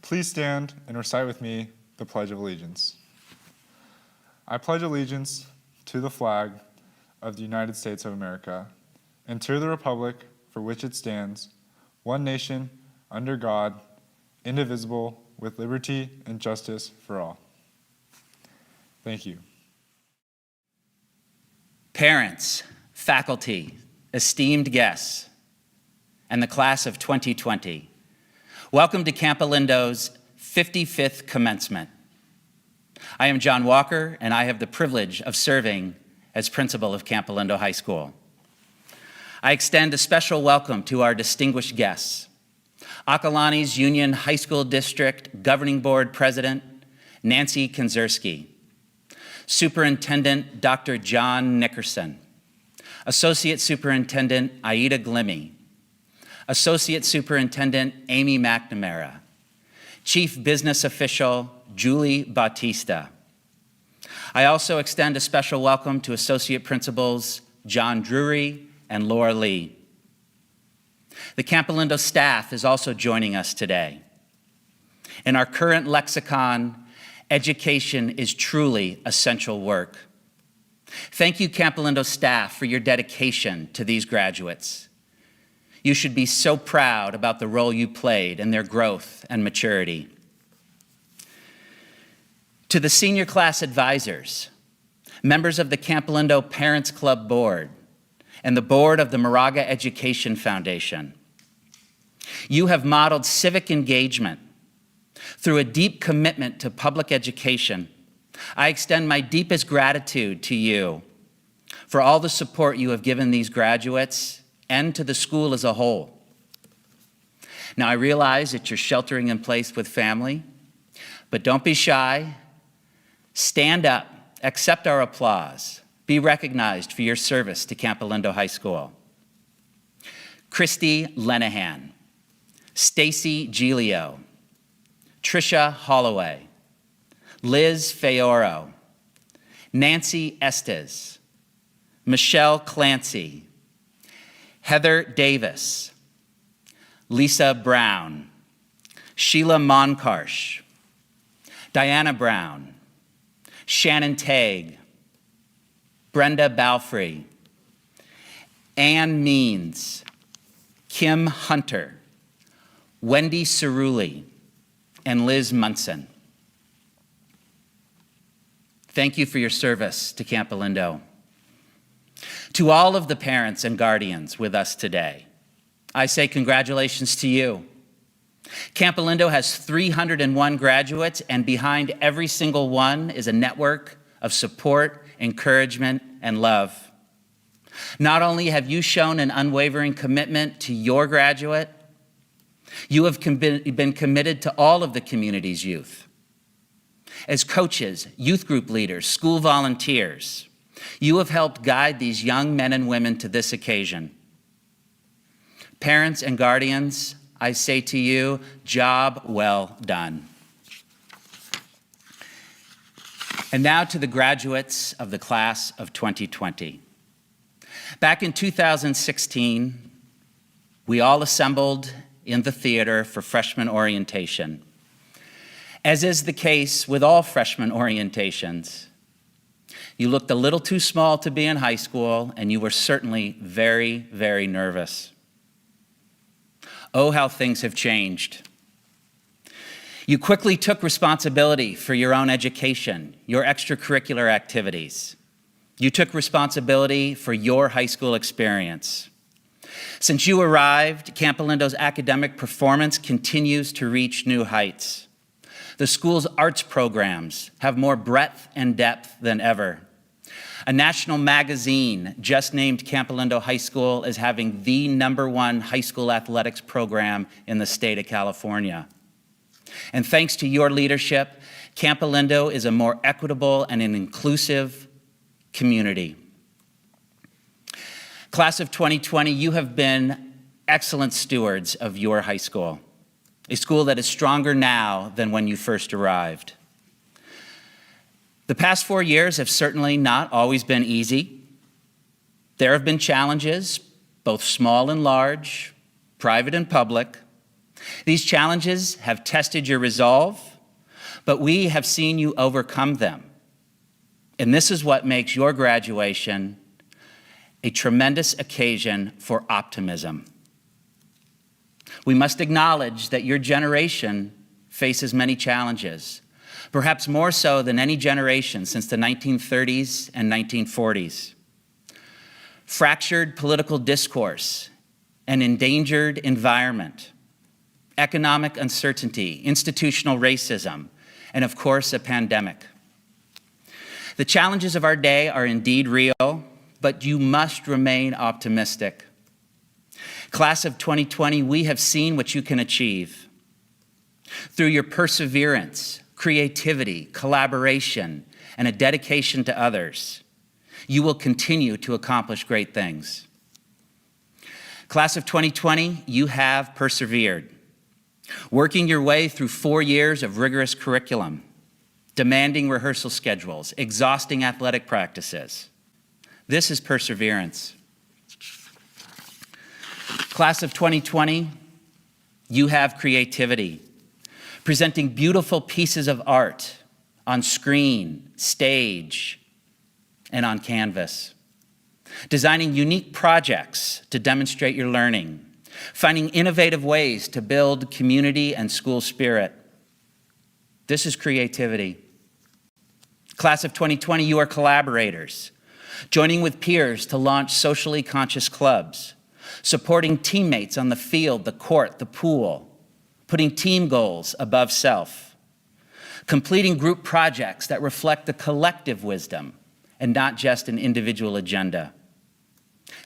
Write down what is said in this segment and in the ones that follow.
Please stand and recite with me the Pledge of Allegiance. I pledge allegiance to the flag of the United States of America and to the republic for which it stands, one nation, under God, indivisible, with liberty and justice for all. Thank you. Parents, faculty, esteemed guests, and the class of 2020, welcome to Campolindo's 55th commencement. I am John Walker, and I have the privilege of serving as principal of Campolindo High School. I extend a special welcome to our distinguished guests, Akalani's Union High School District Governing Board President, Nancy Kinzerski, Superintendent Dr. John Nickerson, Associate Superintendent Aida Glimmy, Associate Superintendent Amy McNamara, Chief Business Official Julie Bautista. I also extend a special welcome to Associate Principals John Drury and Laura Lee. The Campolindo staff is also joining us today. In our current lexicon, education is truly essential work. Thank you, Campolindo staff, for your dedication to these graduates. You should be so proud about the role you played in their growth and maturity. To the senior class advisors, members of the Campolindo Parents Club Board, and the board of the Moraga Education Foundation, you have modeled civic engagement through a deep commitment to public education. I extend my deepest gratitude to you for all the support you have given these graduates and to the school as a whole. Now, I realize that you're sheltering in place with family, but don't be shy. Stand up, accept our applause, be recognized for your service to Campolindo High School. Christy Lenahan, Stacy Giglio, Trisha Holloway, Liz Feoro, Nancy Estes, Michelle Clancy, Heather Davis, Lisa Brown, Sheila Monkarsh, Diana Brown, Shannon Tague, Brenda Balfrey, Ann Means, Kim Hunter, Wendy Cerulli, and Liz Munson. Thank you for your service to Campolindo. To all of the parents and guardians with us today, I say congratulations to you. Campolindo has 301 graduates, and behind every single one is a network of support, encouragement, and love. Not only have you shown an unwavering commitment to your graduate, you have been committed to all of the community's youth. As coaches, youth group leaders, school volunteers, you have helped guide these young men and women to this occasion. Parents and guardians, I say to you, job well done. And now to the graduates of the class of 2020. Back in 2016, we all assembled in the theater for freshman orientation. As is the case with all freshman orientations, you looked a little too small to be in high school, and you were certainly very, very nervous. Oh, how things have changed. You quickly took responsibility for your own education, your extracurricular activities. You took responsibility for your high school experience. Since you arrived, Campolindo's academic performance continues to reach new heights. The school's arts programs have more breadth and depth than ever. A national magazine just named Campolindo High School as having the #1 high school athletics program in the state of California. And thanks to your leadership, Campolindo is a more equitable and an inclusive community. Class of 2020, you have been excellent stewards of your high school, a school that is stronger now than when you first arrived. The past 4 years have certainly not always been easy. There have been challenges, both small and large, private and public, These challenges have tested your resolve, but we have seen you overcome them. And this is what makes your graduation a tremendous occasion for optimism. We must acknowledge that your generation faces many challenges, perhaps more so than any generation since the 1930s and 1940s. Fractured political discourse, an endangered environment, economic uncertainty, institutional racism, and of course, a pandemic. The challenges of our day are indeed real, but you must remain optimistic. Class of 2020, we have seen what you can achieve. Through your perseverance, creativity, collaboration, and a dedication to others, you will continue to accomplish great things. Class of 2020, you have persevered, working your way through 4 years of rigorous curriculum, demanding rehearsal schedules, exhausting athletic practices. This is perseverance. Class of 2020, you have creativity, presenting beautiful pieces of art on screen, stage, and on canvas. Designing unique projects to demonstrate your learning, finding innovative ways to build community and school spirit. This is creativity. Class of 2020, you are collaborators, joining with peers to launch socially conscious clubs, supporting teammates on the field, the court, the pool, putting team goals above self, completing group projects that reflect the collective wisdom and not just an individual agenda.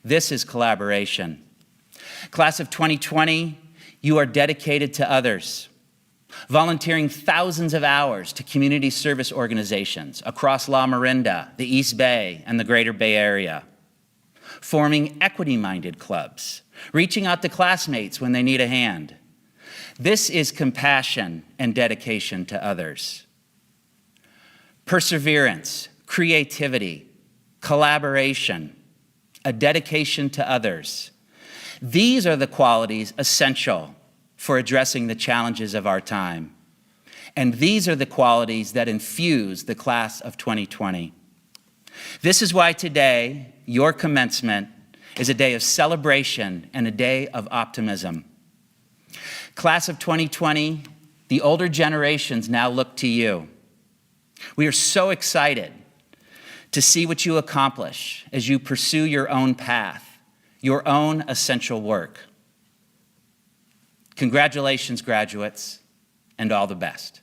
This is collaboration. Class of 2020, you are dedicated to others, volunteering thousands of hours to community service organizations across La Miranda, the East Bay, and the Greater Bay Area, forming equity-minded clubs, reaching out to classmates when they need a hand. This is compassion and dedication to others. Perseverance, creativity, collaboration, a dedication to others. These are the qualities essential for addressing the challenges of our time. And these are the qualities that infuse the class of 2020. This is why today, your commencement is a day of celebration and a day of optimism. Class of 2020, the older generations now look to you. We are so excited to see what you accomplish as you pursue your own path, your own essential work. Congratulations, graduates, and all the best.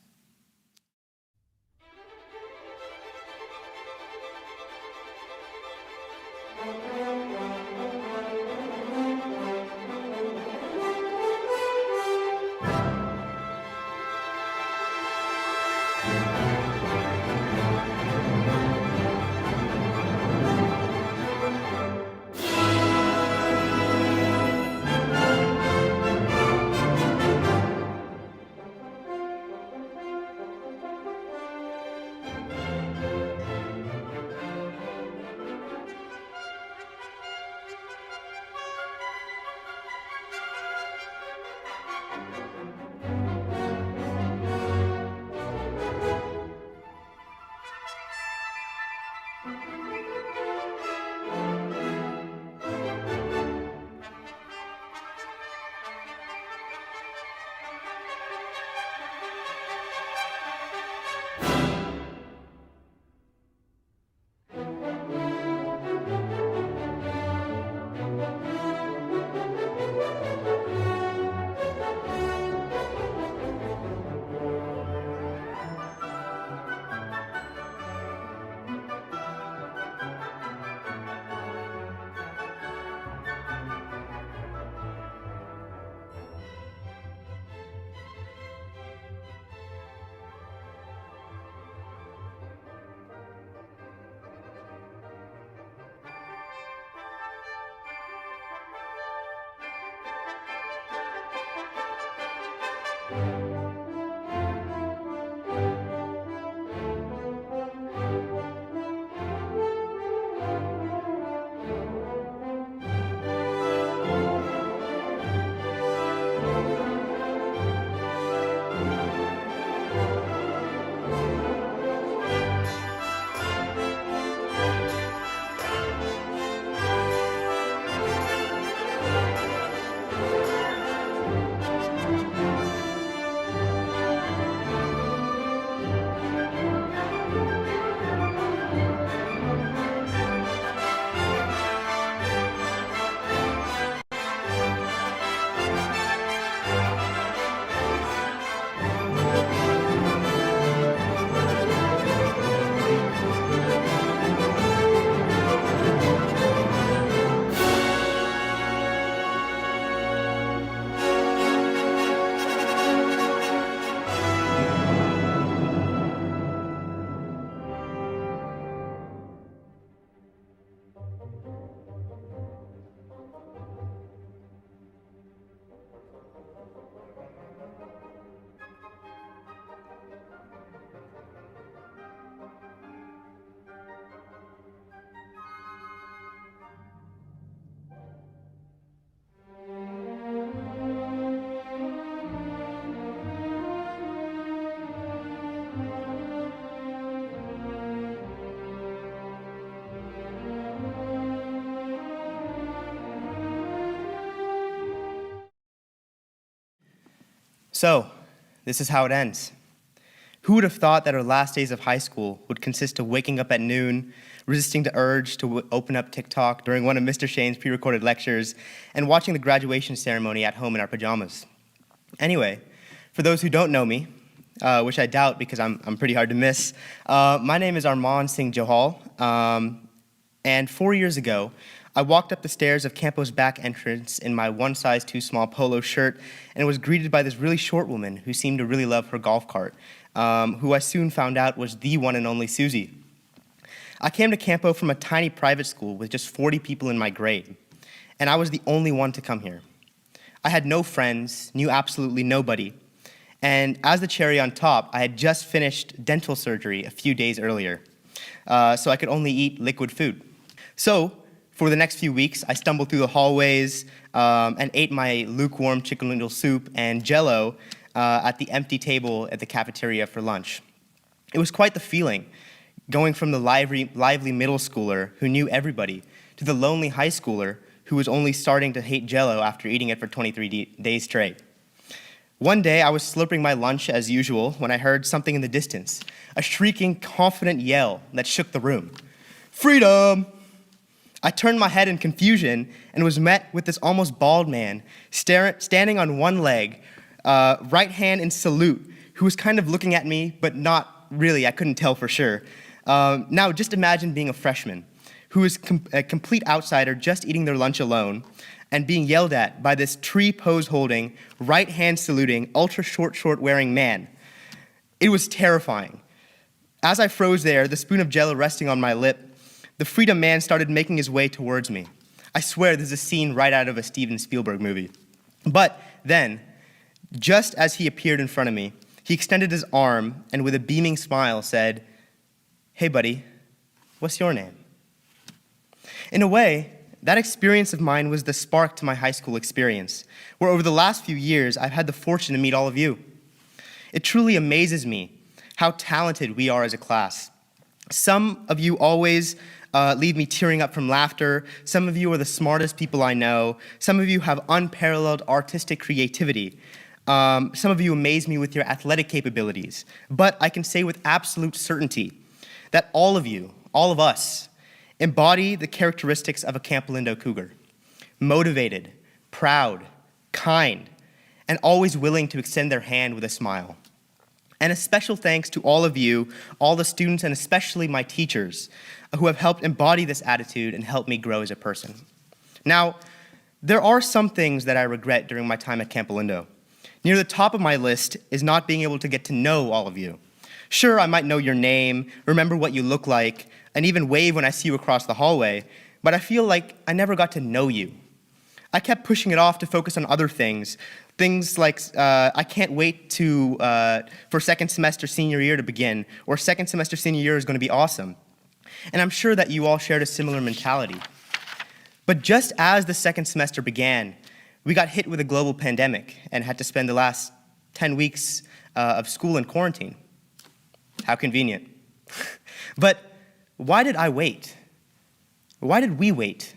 So, this is how it ends. Who would have thought that our last days of high school would consist of waking up at noon, resisting the urge to open up TikTok during one of Mr. Shane's pre-recorded lectures, and watching the graduation ceremony at home in our pajamas? Anyway, for those who don't know me, which I doubt because I'm pretty hard to miss, my name is Arman Singh Johal, and 4 years ago, I walked up the stairs of Campo's back entrance in my one size too small polo shirt and was greeted by this really short woman who seemed to really love her golf cart, who I soon found out was the one and only Susie. I came to Campo from a tiny private school with just 40 people in my grade, and I was the only one to come here. I had no friends, knew absolutely nobody, and as the cherry on top, I had just finished dental surgery a few days earlier, so I could only eat liquid food. So, for the next few weeks, I stumbled through the hallways and ate my lukewarm chicken noodle soup and Jell-O at the empty table at the cafeteria for lunch. It was quite the feeling, going from the lively middle schooler who knew everybody to the lonely high schooler who was only starting to hate Jell-O after eating it for 23 days straight. One day, I was slurping my lunch as usual when I heard something in the distance, a shrieking, confident yell that shook the room. "Freedom!" I turned my head in confusion and was met with this almost bald man standing on one leg, right hand in salute, who was kind of looking at me, but not really, I couldn't tell for sure. Now, just imagine being a freshman who is a complete outsider just eating their lunch alone and being yelled at by this tree pose holding, right hand saluting, ultra short wearing man. It was terrifying. As I froze there, the spoon of Jell-O resting on my lip, the Freedom Man started making his way towards me. I swear this is a scene right out of a Steven Spielberg movie. But then, just as he appeared in front of me, he extended his arm and with a beaming smile said, "Hey buddy, what's your name?" In a way, that experience of mine was the spark to my high school experience, where over the last few years, I've had the fortune to meet all of you. It truly amazes me how talented we are as a class. Some of you always leave me tearing up from laughter. Some of you are the smartest people I know. Some of you have unparalleled artistic creativity. Some of you amaze me with your athletic capabilities. But I can say with absolute certainty that all of you, all of us, embody the characteristics of a Campolindo Cougar. Motivated, proud, kind, and always willing to extend their hand with a smile. And a special thanks to all of you, all the students, and especially my teachers, who have helped embody this attitude and help me grow as a person. Now, there are some things that I regret during my time at Campolindo. Near the top of my list is not being able to get to know all of you. Sure, I might know your name, remember what you look like, and even wave when I see you across the hallway, but I feel like I never got to know you. I kept pushing it off to focus on other things like I can't wait for second semester senior year to begin, or second semester senior year is going to be awesome. And I'm sure that you all shared a similar mentality. But just as the second semester began, we got hit with a global pandemic and had to spend the last 10 weeks of school in quarantine. How convenient. But why did I wait? Why did we wait?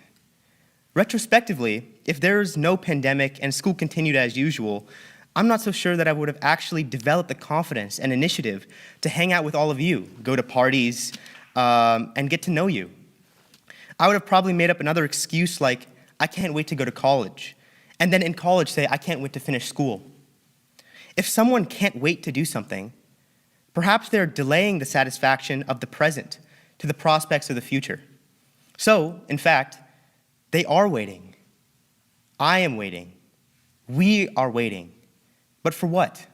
Retrospectively, if there's no pandemic and school continued as usual, I'm not so sure that I would have actually developed the confidence and initiative to hang out with all of you, go to parties, and get to know you. I would have probably made up another excuse like, I can't wait to go to college, and then in college say, I can't wait to finish school. If someone can't wait to do something, perhaps they're delaying the satisfaction of the present to the prospects of the future. So, in fact, they are waiting. I am waiting. We are waiting. But for what?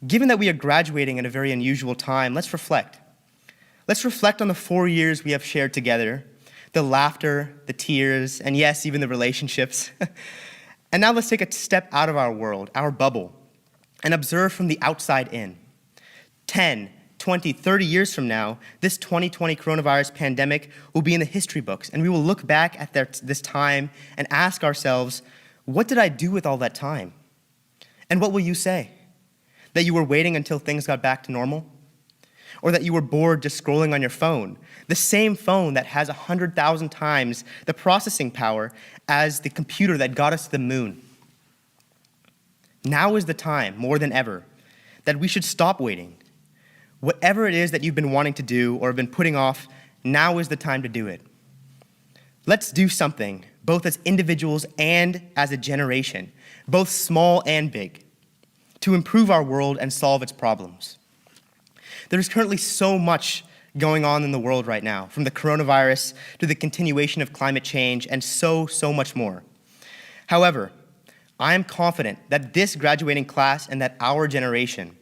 Given that we are graduating at a very unusual time, let's reflect. Let's reflect on the 4 years we have shared together, the laughter, the tears, and yes, even the relationships. And now let's take a step out of our world, our bubble, and observe from the outside in. 10, 20, 30 years from now, this 2020 coronavirus pandemic will be in the history books, and we will look back at this time and ask ourselves, what did I do with all that time? And what will you say? That you were waiting until things got back to normal? Or that you were bored just scrolling on your phone, the same phone that has 100,000 times the processing power as the computer that got us to the moon? Now is the time, more than ever, that we should stop waiting. Whatever it is that you've been wanting to do or have been putting off, now is the time to do it. Let's do something, both as individuals and as a generation, both small and big, to improve our world and solve its problems. There's currently so much going on in the world right now, from the coronavirus to the continuation of climate change and so much more. However, I am confident that this graduating class and that our generation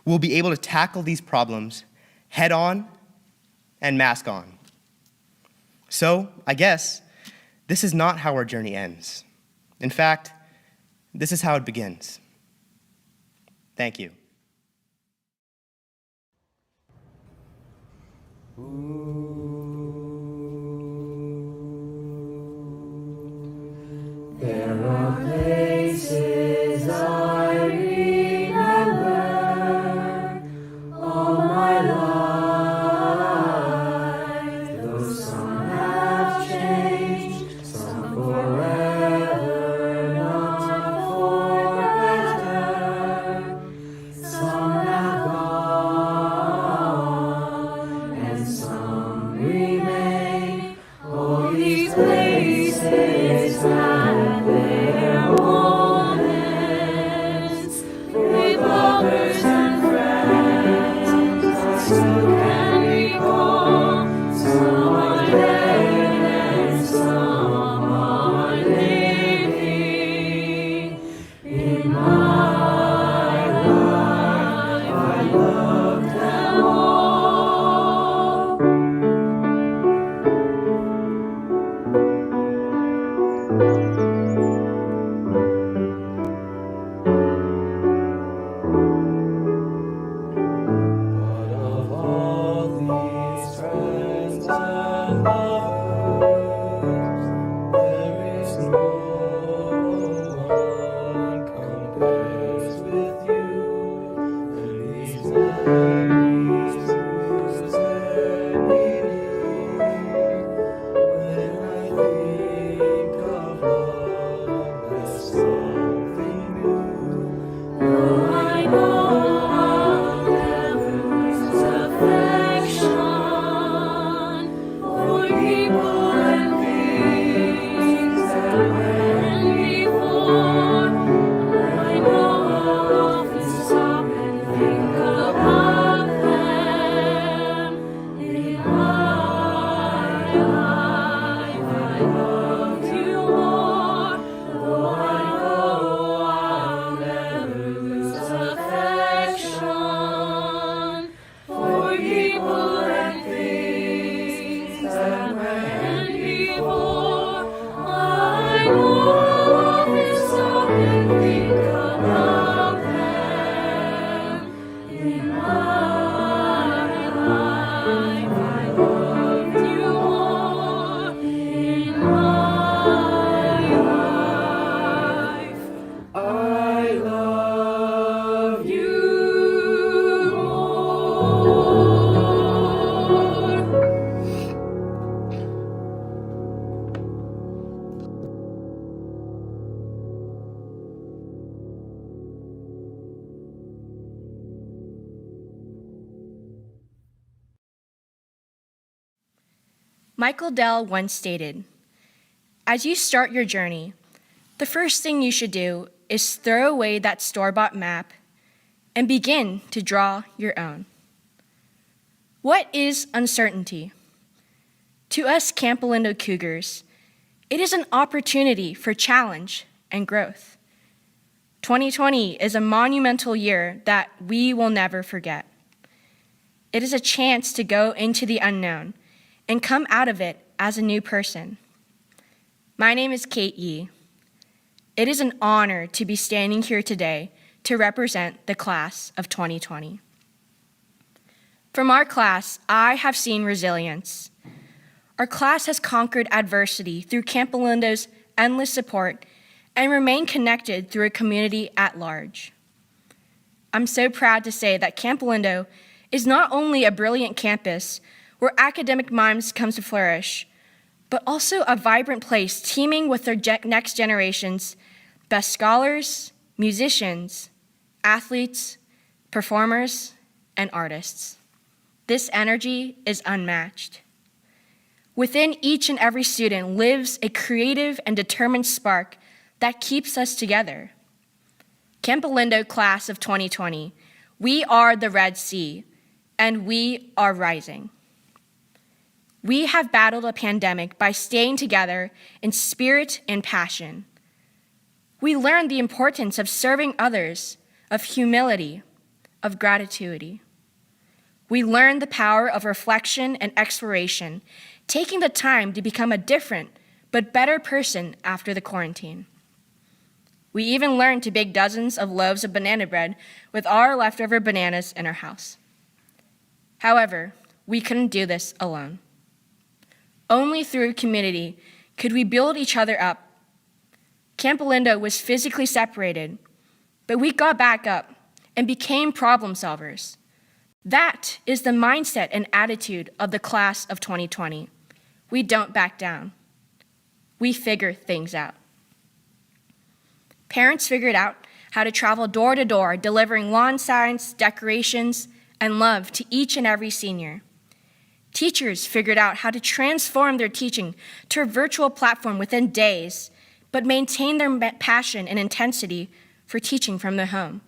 will be able to tackle these problems head on and mask on. So, I guess, this is not how our journey ends. In fact, this is how it begins. Thank you. There are places I remember all my life, though some have changed, some forever, not for better. Some have gone, and some remain. All these places had their moments with lovers and friends. I still can recall some are dead and some are living. In my life, I love them all. But of all these friends and lovers, there is no one compares with you. And these memories lose their meaning when I think of love as something new. Though I know I'll never lose affection for people and things that went before, I know I'll often stop and think about them. In my life, I loved you more, though I know I'll never lose affection for people and things that went before. I know I'll often stop and think about them. In my life, I loved you more. In my life, I love you more. Michael Dell once stated, "As you start your journey, the first thing you should do is throw away that store-bought map and begin to draw your own." What is uncertainty? To us Campolindo Cougars, it is an opportunity for challenge and growth. 2020 is a monumental year that we will never forget. It is a chance to go into the unknown and come out of it as a new person. My name is Kate Yee. It is an honor to be standing here today to represent the class of 2020. From our class, I have seen resilience. Our class has conquered adversity through Campolindo's endless support and remained connected through a community at large. I'm so proud to say that Campolindo is not only a brilliant campus where academic minds come to flourish, but also a vibrant place teeming with their next generation's best scholars, musicians, athletes, performers, and artists. This energy is unmatched. Within each and every student lives a creative and determined spark that keeps us together. Campolindo class of 2020, we are the Red Sea, and we are rising. We have battled a pandemic by staying together in spirit and passion. We learned the importance of serving others, of humility, of gratitude. We learned the power of reflection and exploration, taking the time to become a different but better person after the quarantine. We even learned to bake dozens of loaves of banana bread with our leftover bananas in our house. However, we couldn't do this alone. Only through community could we build each other up. Campolindo was physically separated, but we got back up and became problem solvers. That is the mindset and attitude of the class of 2020. We don't back down. We figure things out. Parents figured out how to travel door to door, delivering lawn signs, decorations, and love to each and every senior. Teachers figured out how to transform their teaching to a virtual platform within days, but maintain their passion and intensity for teaching from their home.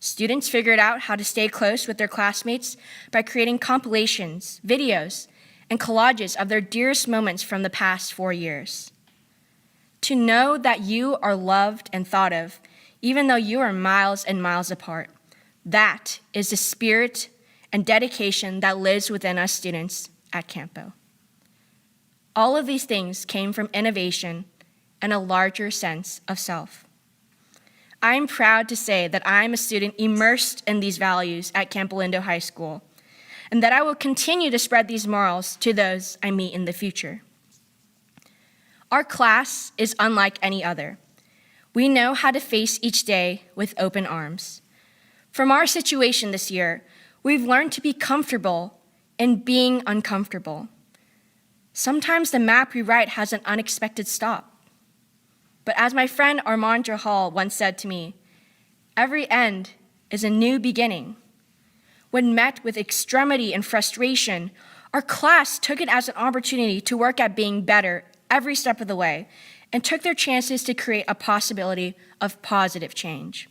Students figured out how to stay close with their classmates by creating compilations, videos, and collages of their dearest moments from the past 4 years. To know that you are loved and thought of, even though you are miles and miles apart, that is the spirit and dedication that lives within us students at Campo. All of these things came from innovation and a larger sense of self. I am proud to say that I am a student immersed in these values at Campolindo High School, and that I will continue to spread these morals to those I meet in the future. Our class is unlike any other. We know how to face each day with open arms. From our situation this year, we've learned to be comfortable in being uncomfortable. Sometimes the map we write has an unexpected stop. But as my friend Armand Hall once said to me, every end is a new beginning. When met with extremity and frustration, our class took it as an opportunity to work at being better every step of the way and took their chances to create a possibility of positive change.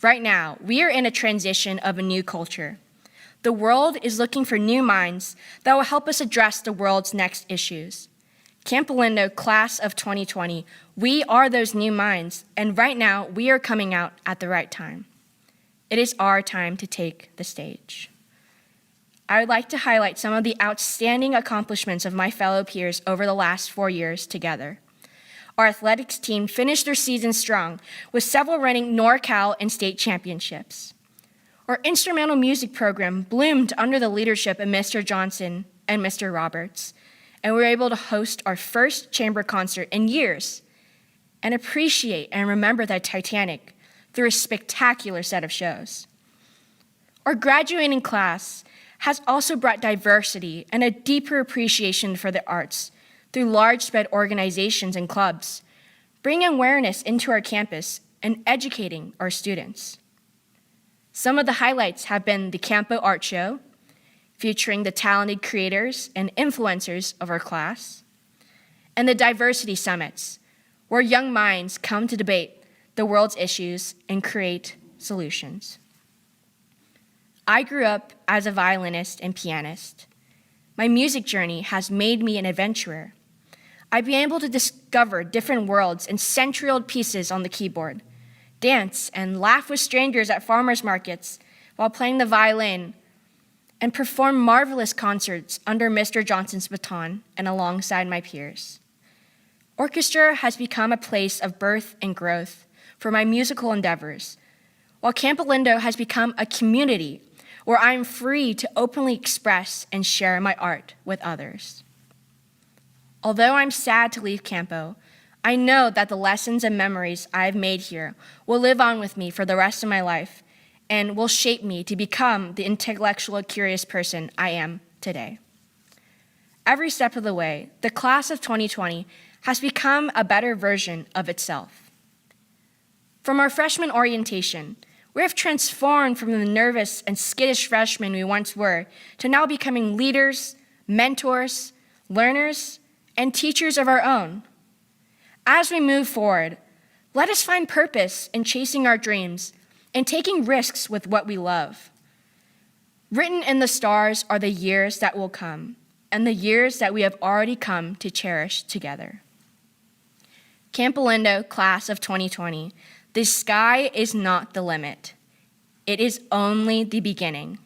Right now, we are in a transition of a new culture. The world is looking for new minds that will help us address the world's next issues. Campolindo class of 2020, we are those new minds, and right now we are coming out at the right time. It is our time to take the stage. I would like to highlight some of the outstanding accomplishments of my fellow peers over the last 4 years together. Our athletics team finished their season strong, with several winning NorCal and state championships. Our instrumental music program bloomed under the leadership of Mr. Johnson and Mr. Roberts, and we were able to host our first chamber concert in years and appreciate and remember the Titanic through a spectacular set of shows. Our graduating class has also brought diversity and a deeper appreciation for the arts through large-spread organizations and clubs, bringing awareness into our campus and educating our students. Some of the highlights have been the Campo Art Show, featuring the talented creators and influencers of our class, and the Diversity Summits, where young minds come to debate the world's issues and create solutions. I grew up as a violinist and pianist. My music journey has made me an adventurer. I've been able to discover different worlds and century-old pieces on the keyboard, dance and laugh with strangers at farmers markets while playing the violin, and perform marvelous concerts under Mr. Johnson's baton and alongside my peers. Orchestra has become a place of birth and growth for my musical endeavors, while Campolindo has become a community where I am free to openly express and share my art with others. Although I'm sad to leave Campo, I know that the lessons and memories I've made here will live on with me for the rest of my life and will shape me to become the intellectual, curious person I am today. Every step of the way, the class of 2020 has become a better version of itself. From our freshman orientation, we have transformed from the nervous and skittish freshmen we once were to now becoming leaders, mentors, learners, and teachers of our own. As we move forward, let us find purpose in chasing our dreams and taking risks with what we love. Written in the stars are the years that will come and the years that we have already come to cherish together. Campolindo, class of 2020, the sky is not the limit. It is only the beginning.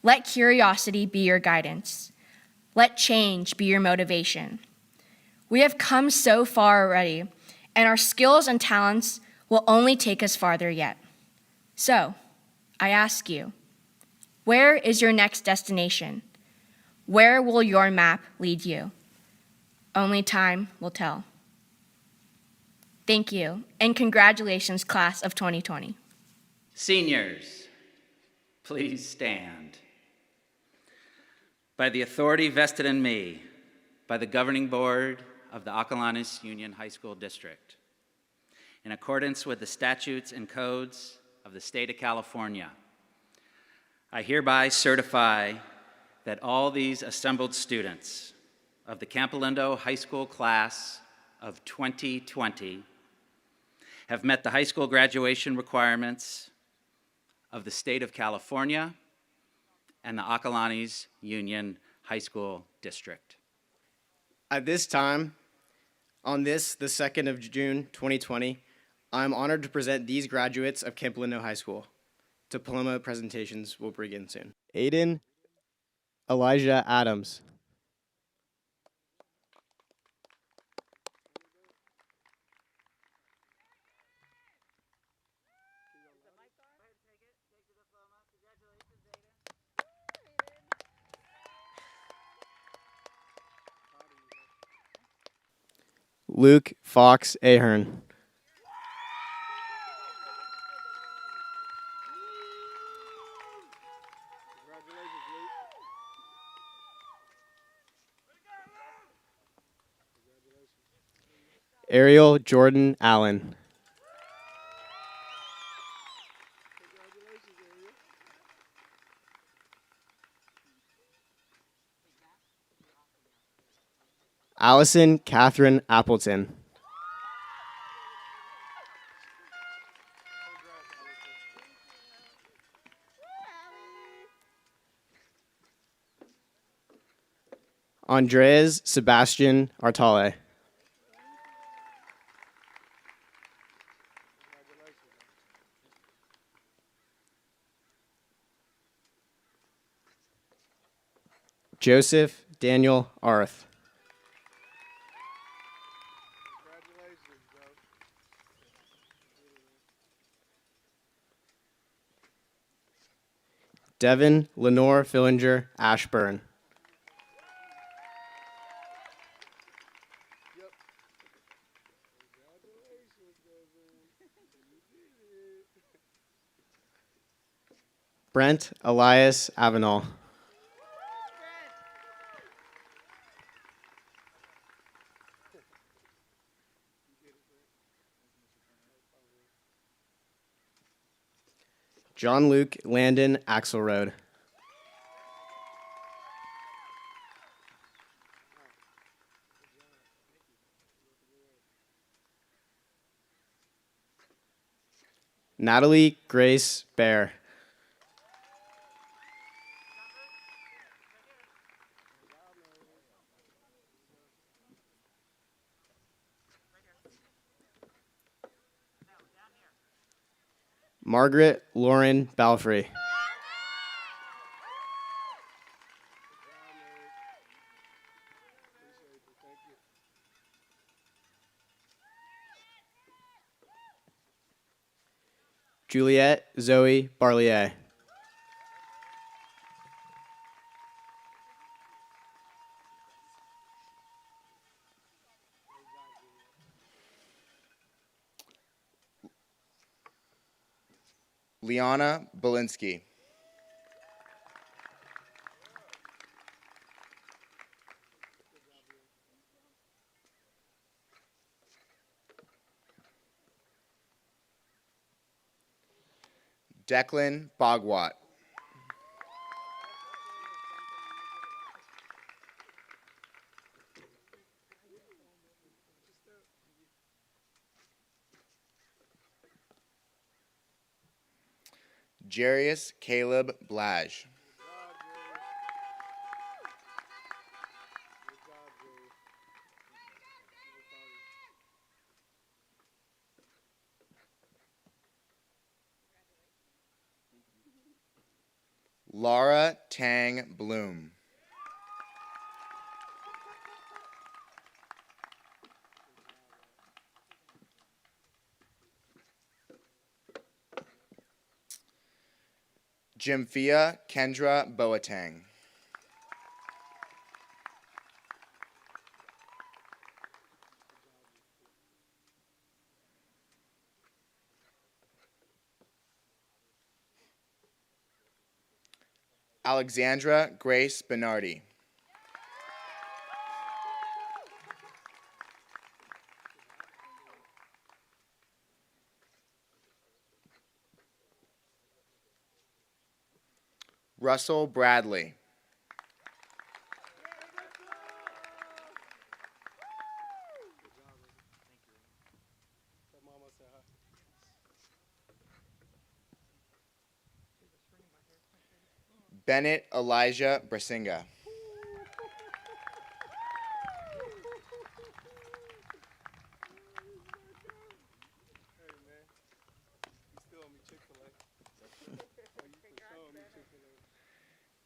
Let curiosity be your guidance. Let change be your motivation. We have come so far already, and our skills and talents will only take us farther yet. So, I ask you, where is your next destination? Where will your map lead you? Only time will tell. Thank you, and congratulations, class of 2020. Seniors, please stand. By the authority vested in me by the governing board of the Acalanes Union High School District, in accordance with the statutes and codes of the state of California, I hereby certify that all these assembled students of the Campolindo High School class of 2020 have met the high school graduation requirements of the state of California and the Acalanes Union High School District. At this time, on this, the 2nd of June, 2020, I am honored to present these graduates of Campolindo High School. Diploma presentations will begin soon. Aiden Elijah Adams. Luke Fox Ahern. Ariel Jordan Allen. Allison Catherine Appleton. Andres Sebastian Artale. Joseph Daniel Arth. Devin Lenore Fillinger Ashburn. Brent Elias Avenal. John Luke Landon Axelrod. Natalie Grace Bear. Margaret Lauren Balfrey. Juliette Zoe Barlier. Liana Belinsky. Declan Bogwat. Jarius Caleb Blage. Laura Tang Bloom. Jimphia Kendra Boateng. Alexandra Grace Bernardi. Russell Bradley. Bennett Elijah Brasinga.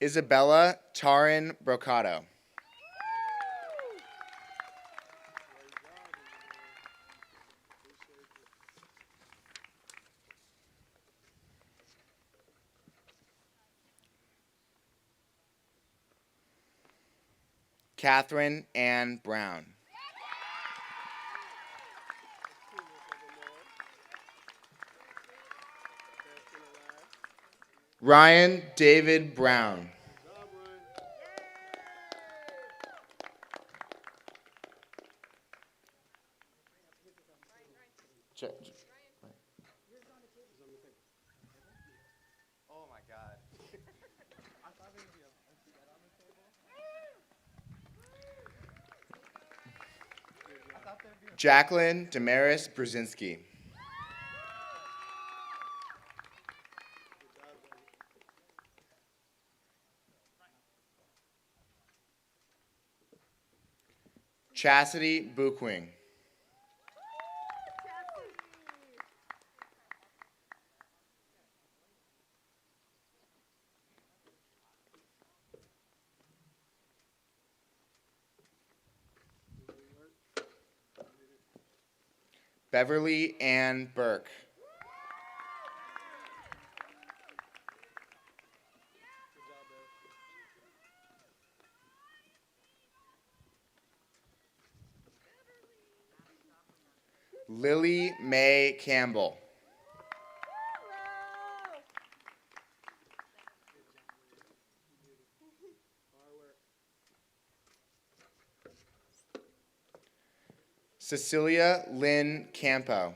Isabella Tarin Brocato. Catherine Ann Brown. Ryan David Brown. Oh my God. Jacqueline Damaris Brzezinski. Chastity Buquing. Beverly Ann Burke. Lily Mae Campbell. Cecilia Lynn Campo.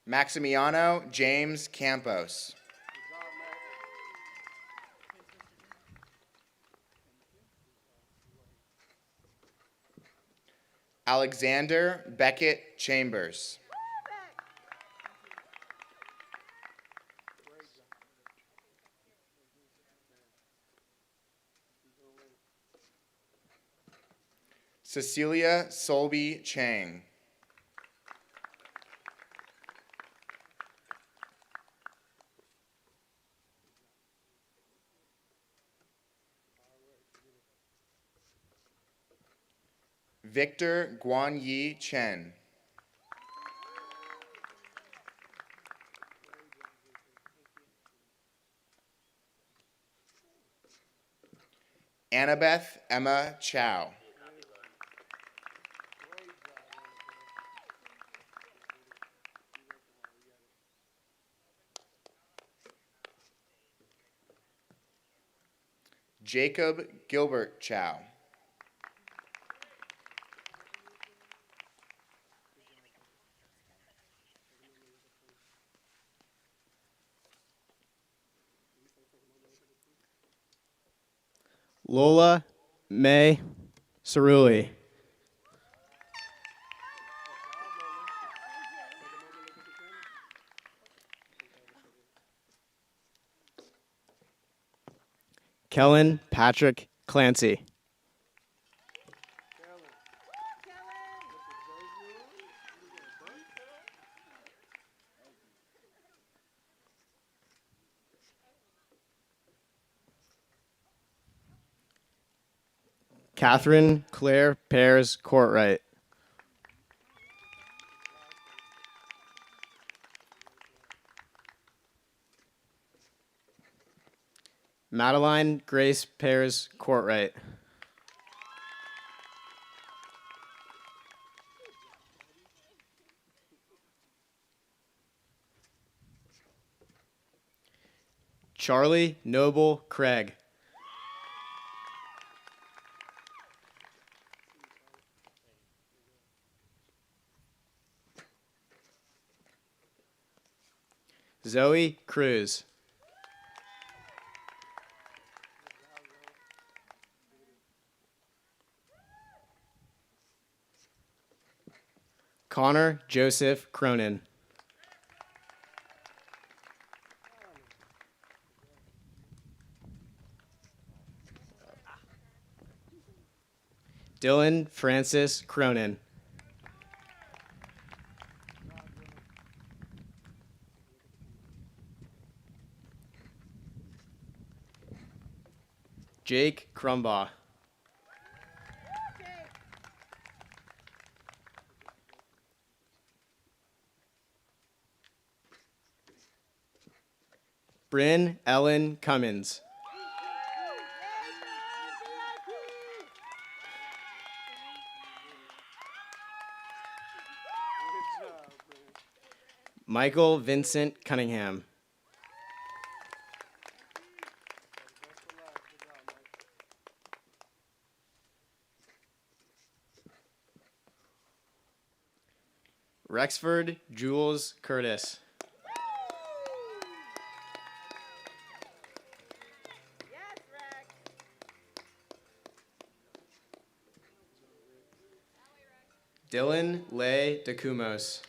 Maximiano James Campos. Alexander Beckett Chambers. Cecilia Solby Chang. Victor Guanyi Chen. Annabeth Emma Chow. Jacob Gilbert Chow. Lola May Cerulli. Kellen Patrick Clancy. Catherine Claire Pears Courtwright. Madeline Grace Pears Courtwright. Charlie Noble Craig. Zoe Cruz. Connor Joseph Cronin. Dylan Francis Cronin. Jake Crumbaugh. Bryn Ellen Cummins. Michael Vincent Cunningham. Rexford Jules Curtis. Dylan Lay DeCumos.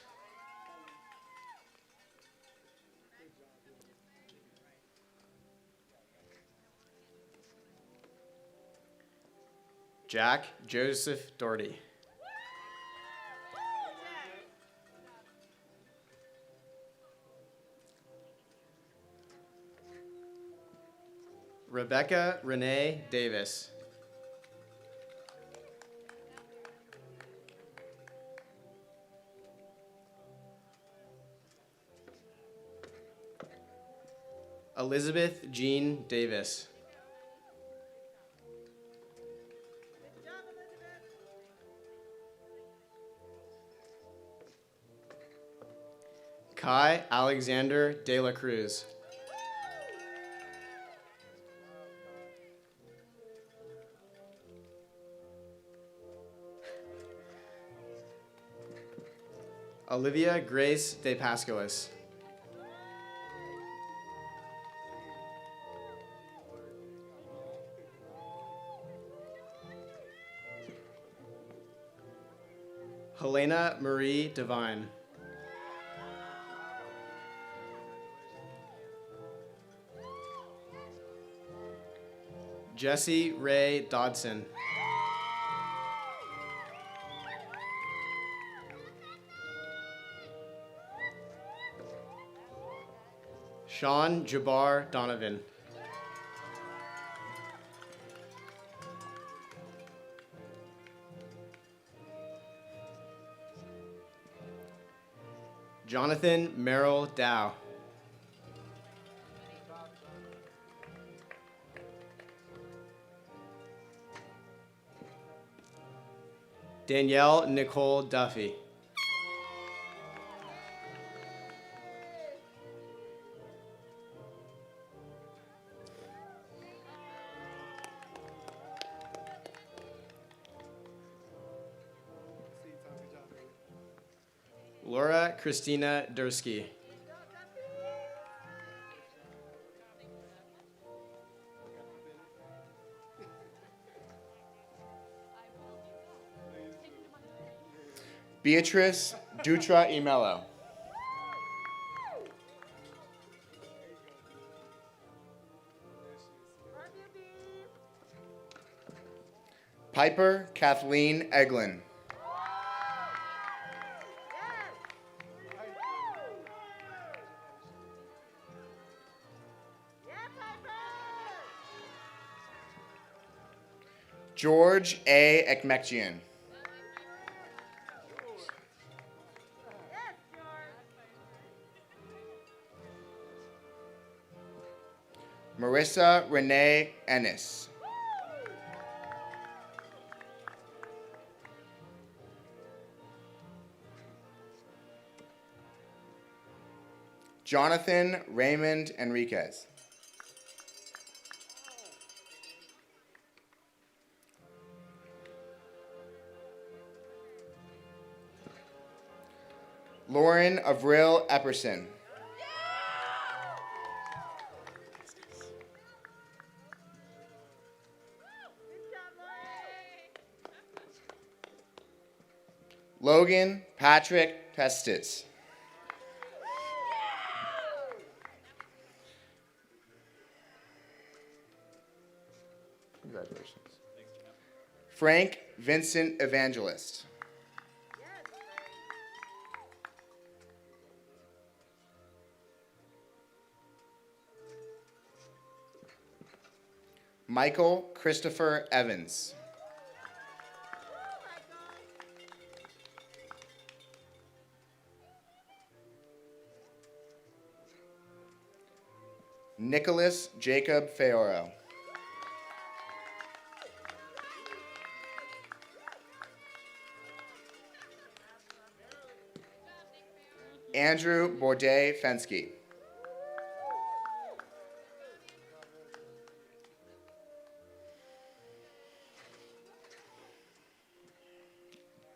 Jack Joseph Doherty. Rebecca Renee Davis. Elizabeth Jean Davis. Kai Alexander De La Cruz. Olivia Grace De Pascalis. Helena Marie Devine. Jesse Ray Dodson. Shawn Jabbar Donovan. Jonathan Merrill Dow. Danielle Nicole Duffy. Laura Christina Dursky. Beatrice Dutra Imelo. Piper Kathleen Eglin. George A. Ekmekjian. Marissa Renee Ennis. Jonathan Raymond Enriquez. Lauren Avril Epperson. Logan Patrick Pestis. Congratulations. Frank Vincent Evangelist. Michael Christopher Evans. Nicholas Jacob Feoro. Andrew Bourdet Fensky.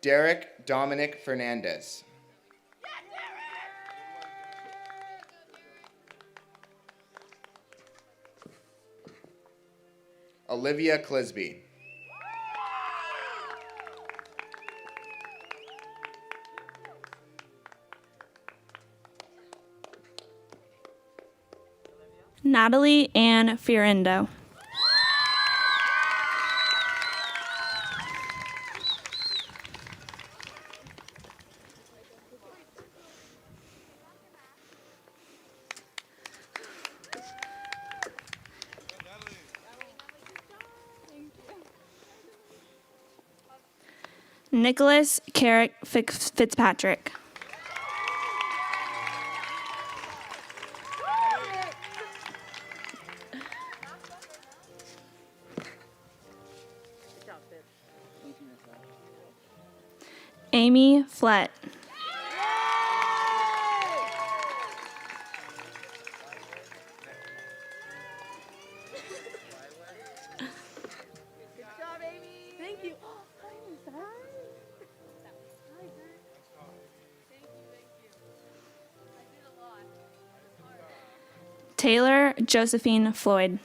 Derek Dominic Fernandez. Olivia Clisby. Natalie Ann Fiorendo. Nicholas Carrick Fitzpatrick. Amy Flett. Taylor Josephine Floyd.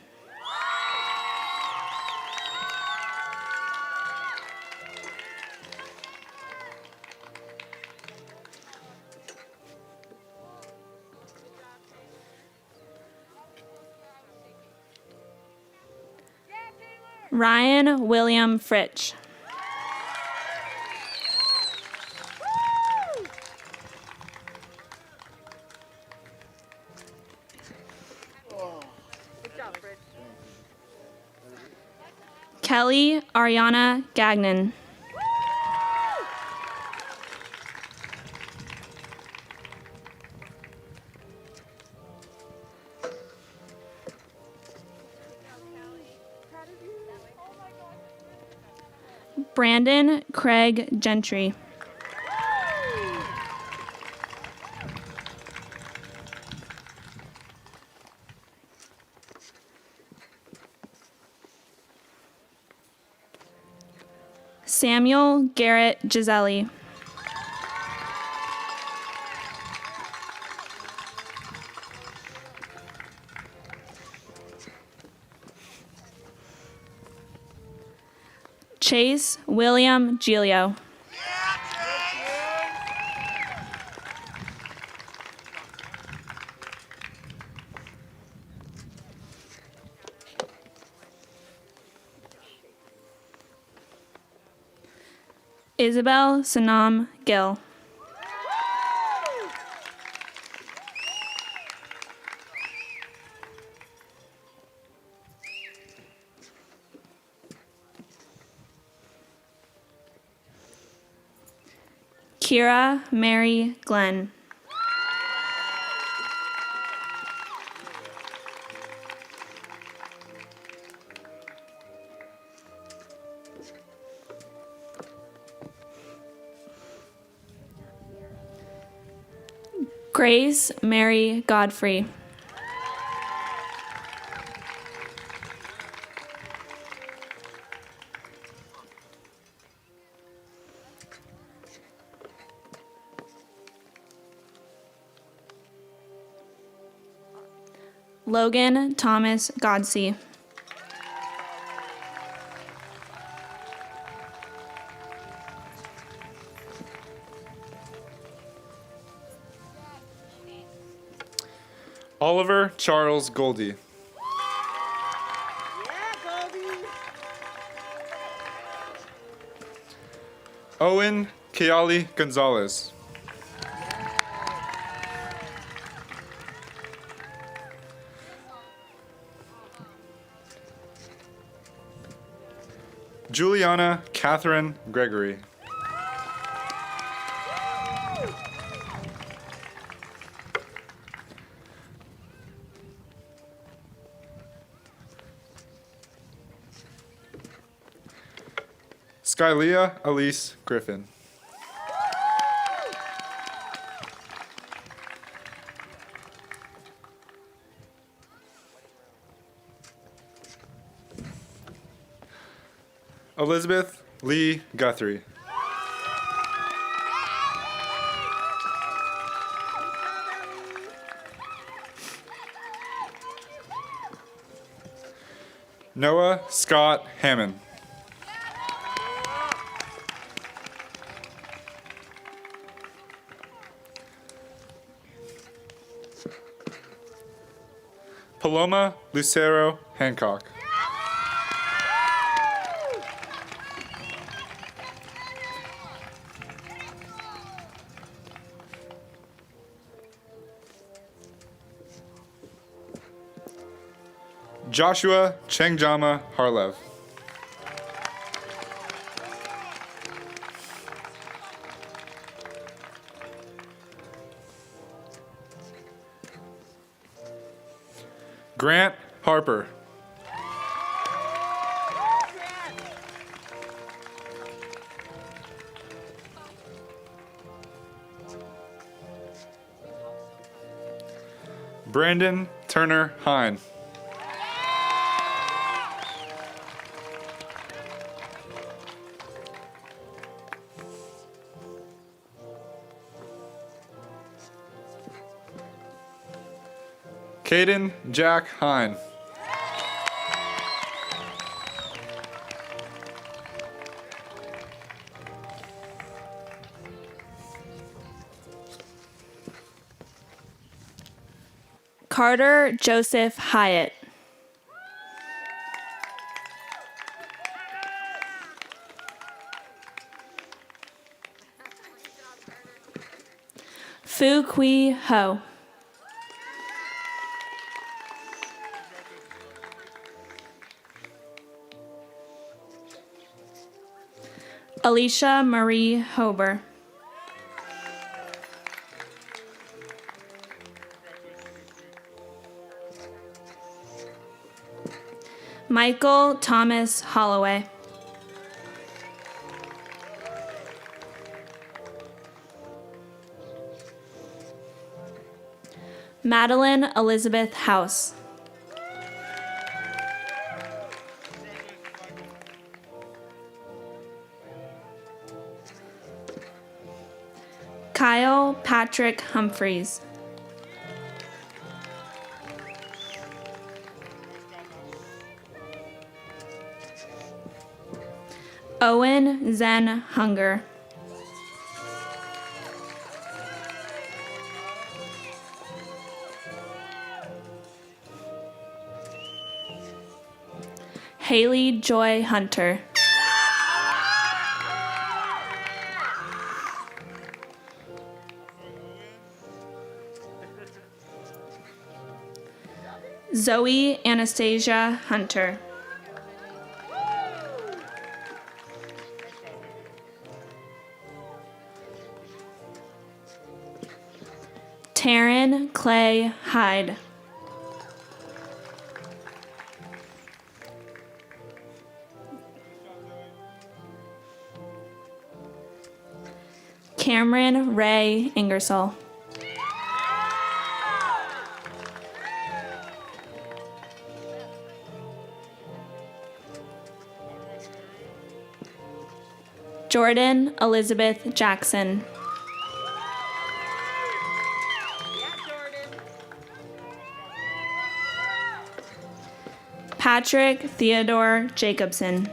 Ryan William Fritch. Kelly Ariana Gagnon. Brandon Craig Gentry. Samuel Garrett Giseli. Chase William Giglio. Isabel Sanam Gill. Kira Mary Glenn. Grace Mary Godfrey. Logan Thomas Godsey. Oliver Charles Goldie. Owen Keali Gonzalez. Juliana Catherine Gregory. Skylia Elise Griffin. Elizabeth Lee Guthrie. Noah Scott Hammond. Paloma Lucero Hancock. Joshua Chengjama Harlev. Grant Harper. Brandon Turner Hine. Caden Jack Hine. Carter Joseph Hyatt. Fu Kui Ho. Alicia Marie Hober. Michael Thomas Holloway. Madeline Elizabeth House. Kyle Patrick Humphreys. Owen Zen Hunger. Haley Joy Hunter. Zoe Anastasia Hunter. Taryn Clay Hyde. Cameron Ray Ingersoll. Jordan Elizabeth Jackson. Patrick Theodore Jacobson.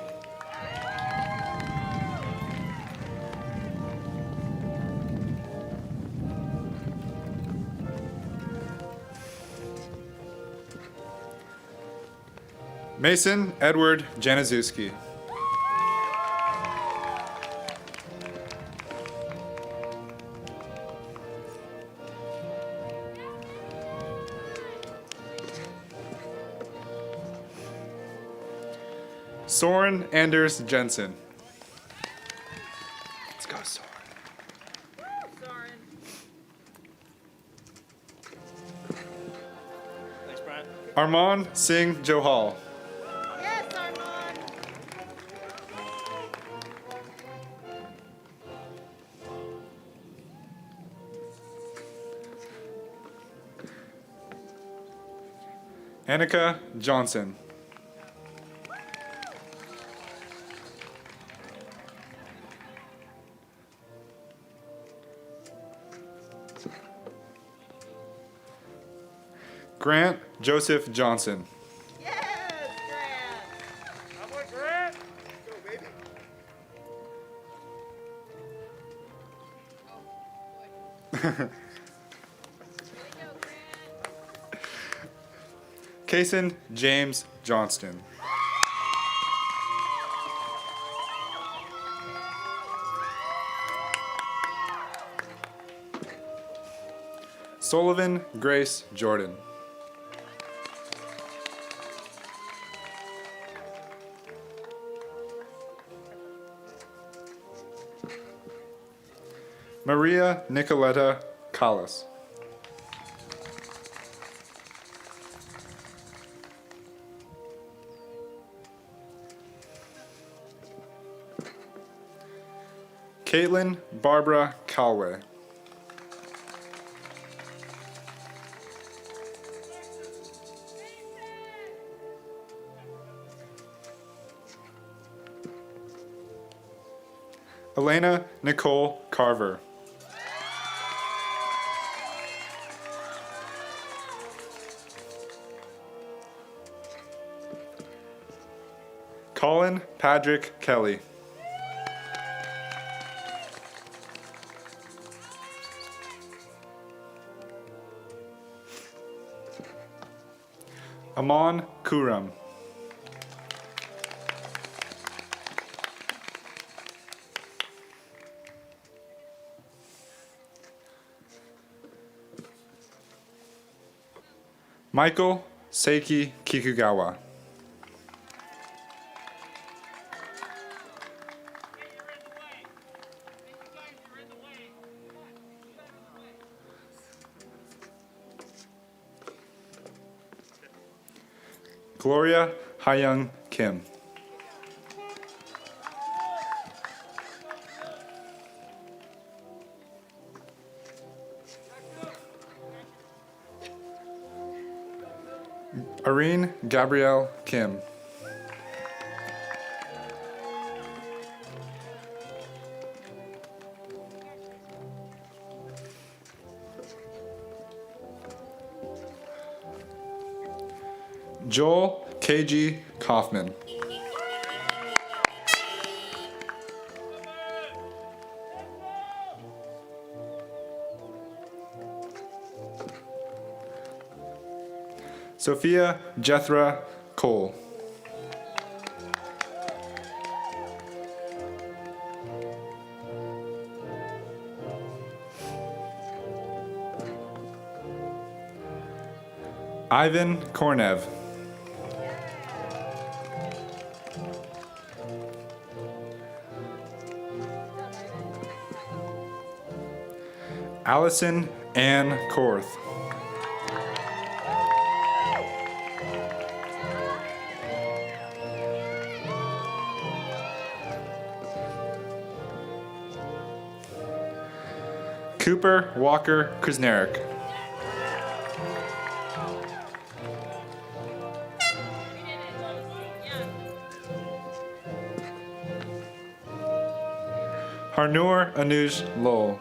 Mason Edward Januszewski. Soren Anders Jensen. Let's go, Soren. Thanks, Brian. Armand Singh Johal. Annika Johnson. Grant Joseph Johnson. Kason James Johnston. Sullivan Grace Jordan. Maria Nicoletta Collis. Caitlin Barbara Calway. Elena Nicole Carver. Colin Patrick Kelly. Aman Kuram. Michael Seiki Kikugawa. Gloria Hyung Kim. Irene Gabrielle Kim. Joel KG Kaufman. Sophia Jethra Cole. Ivan Kornev. Allison Ann Korth. Cooper Walker Krasnerick. Harnoor Anuj Lowell.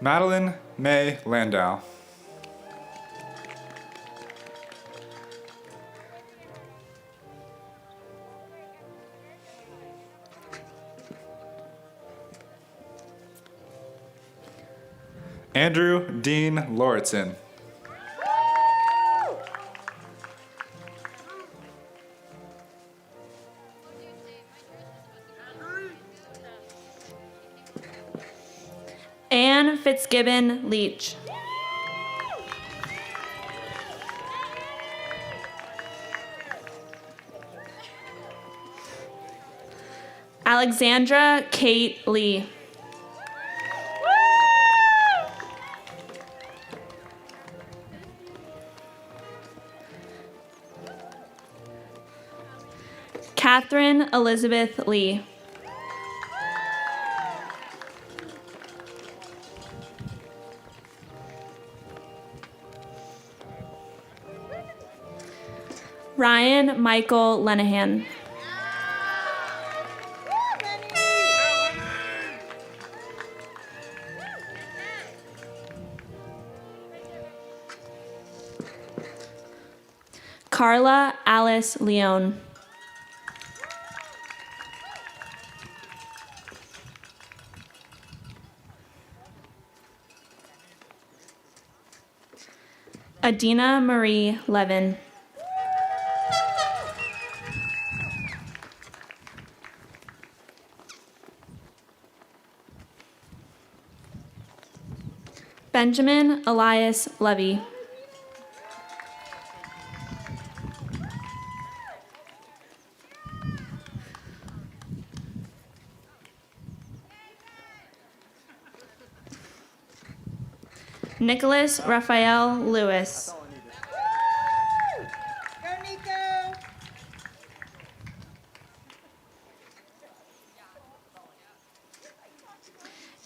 Madeline May Landau. Andrew Dean Lauritsen. Anne Fitzgibbon Leach. Alexandra Kate Lee. Catherine Elizabeth Lee. Ryan Michael Lenahan. Carla Alice Leone. Adina Marie Levin. Benjamin Elias Levy. Nicholas Raphael Lewis.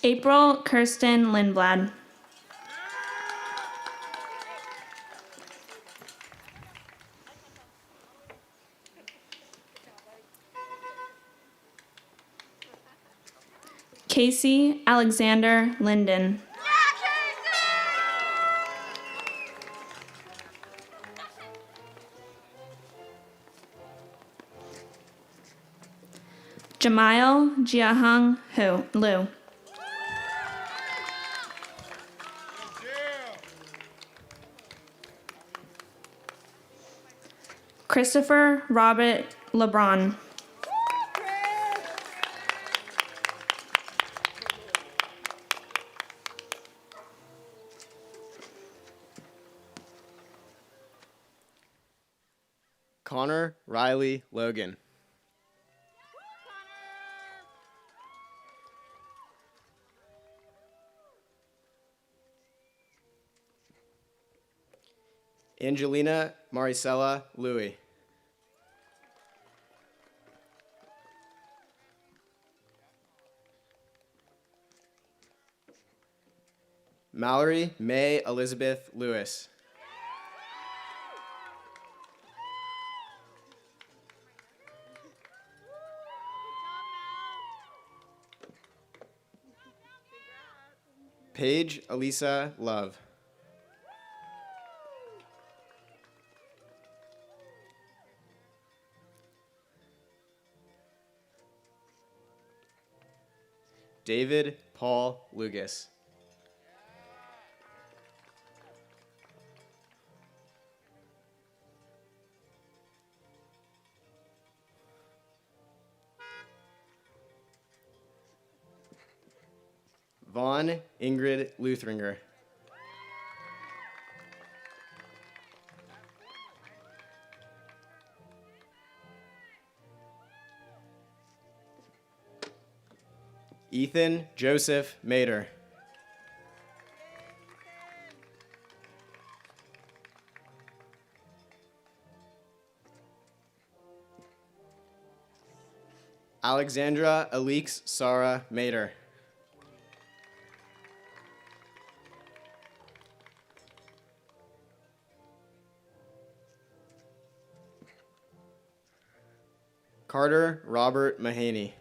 April Kirsten Lindblad. Casey Alexander Linden. Jamail Jiahang Liu. Christopher Robert LeBron. Connor Riley Logan. Angelina Maricela Louie. Mallory May Elizabeth Lewis. Paige Elisa Love. David Paul Lugas. Vaughn Ingrid Luthringer. Ethan Joseph Mader. Alexandra Alix Sara Mader. Carter Robert Mahaney.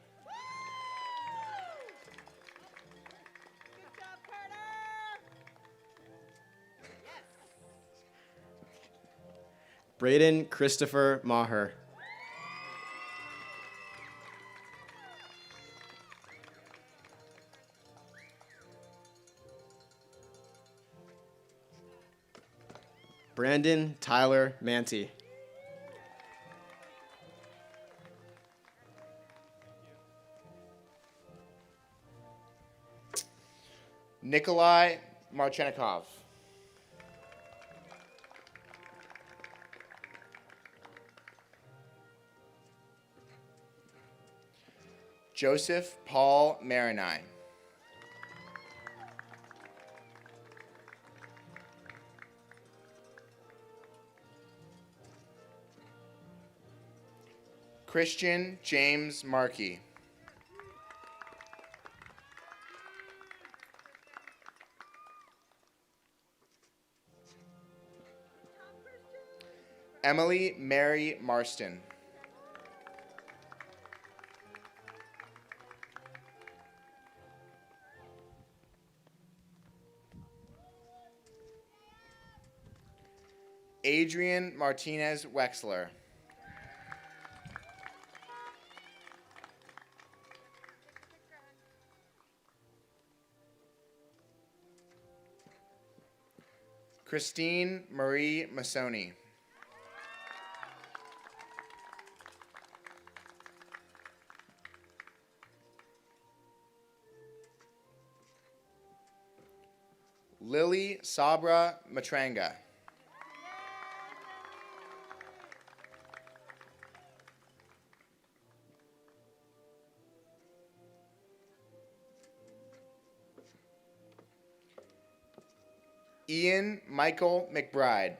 Braden Christopher Maher. Brandon Tyler Manti. Nikolai Marchenikov. Joseph Paul Marinine. Christian James Markey. Emily Mary Marston. Adrian Martinez Wexler. Christine Marie Masoni. Lily Sabra Matranga. Ian Michael McBride.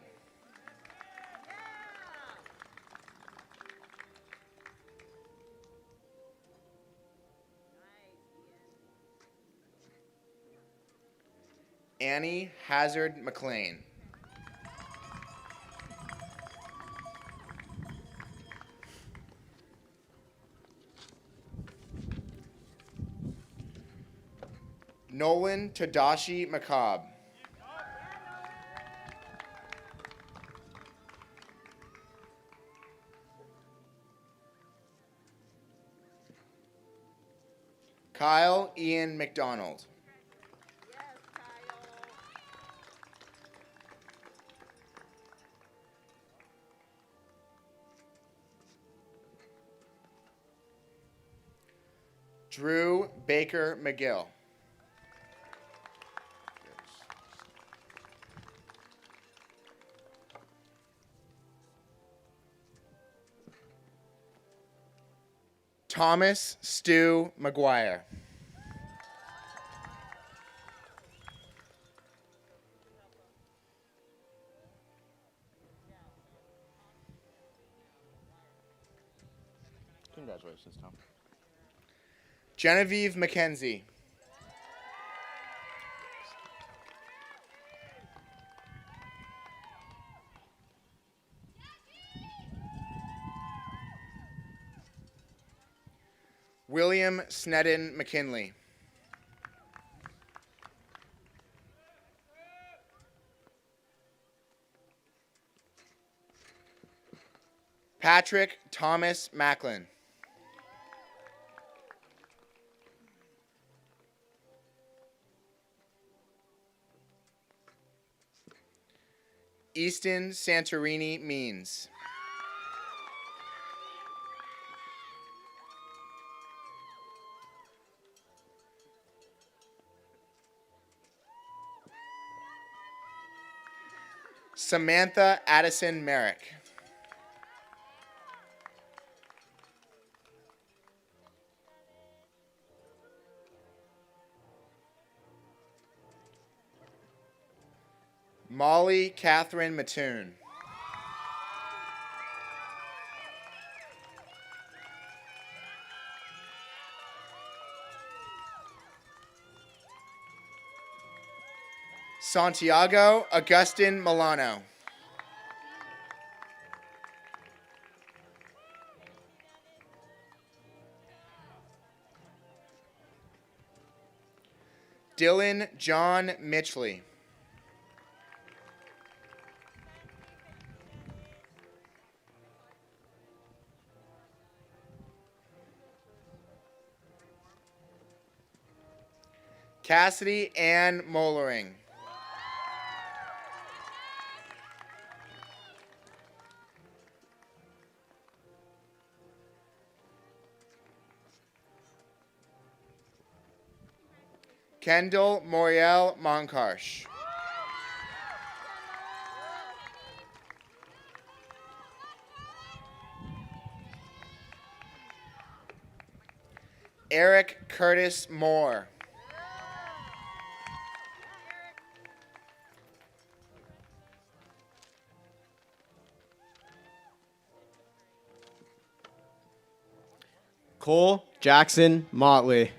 Annie Hazard McLean. Nolan Tadashi McCobb. Kyle Ian McDonald. Drew Baker McGill. Thomas Stu McGuire. Congratulations, Tom. Genevieve McKenzie. William Snedden McKinley. Patrick Thomas Macklin. Easton Santorini Means. Samantha Addison Merrick. Molly Catherine Mattoon. Santiago Augustin Milano. Dylan John Mitchley. Cassidy Ann Mollering. Kendall Moriel Monkarsh. Eric Curtis Moore. Cole Jackson Motley.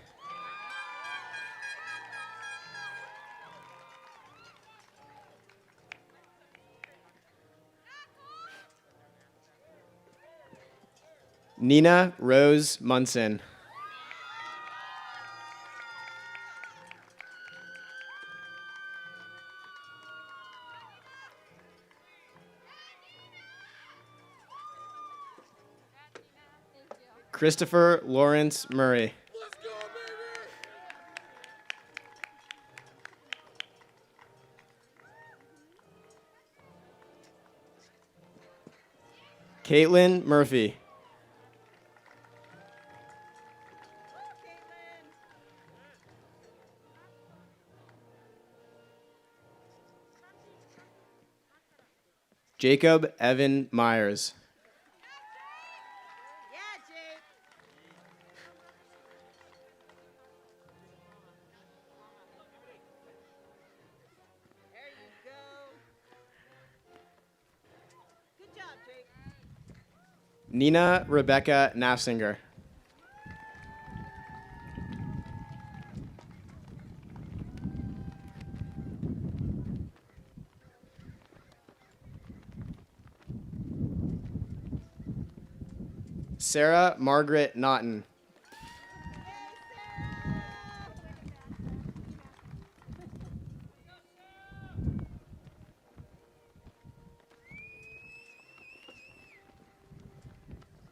Nina Rose Munson. Christopher Lawrence Murray. Caitlin Murphy. Jacob Evan Myers. Nina Rebecca Nafsinger. Sarah Margaret Naughton.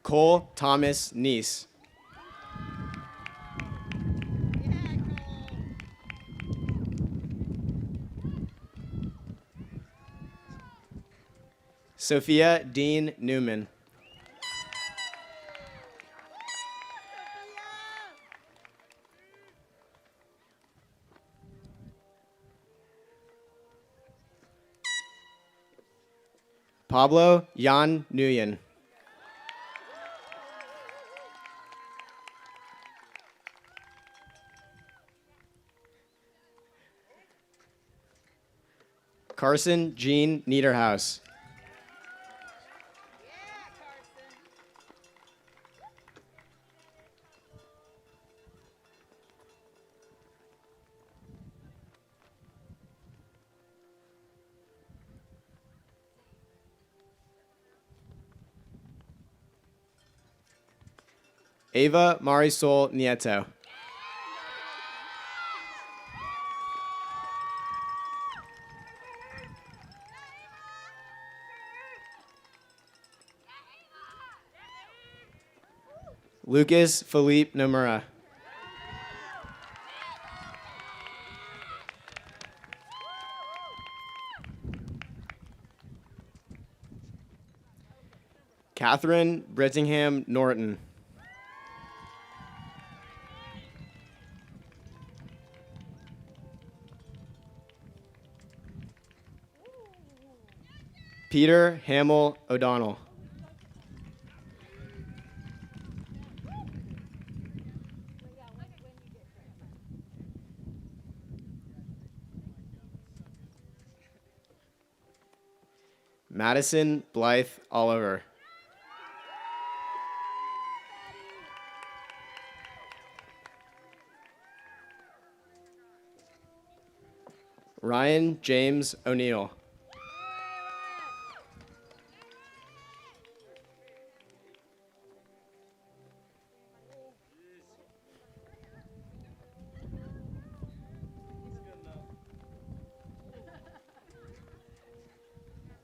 Cole Thomas Neese. Sophia Dean Newman. Pablo Jan Nguyen. Carson Jean Niederhaus. Ava Marisol Nieto. Lucas Philippe Nomura. Catherine Brittingham Norton. Peter Hamill O'Donnell. Madison Blythe Oliver. Ryan James O'Neill.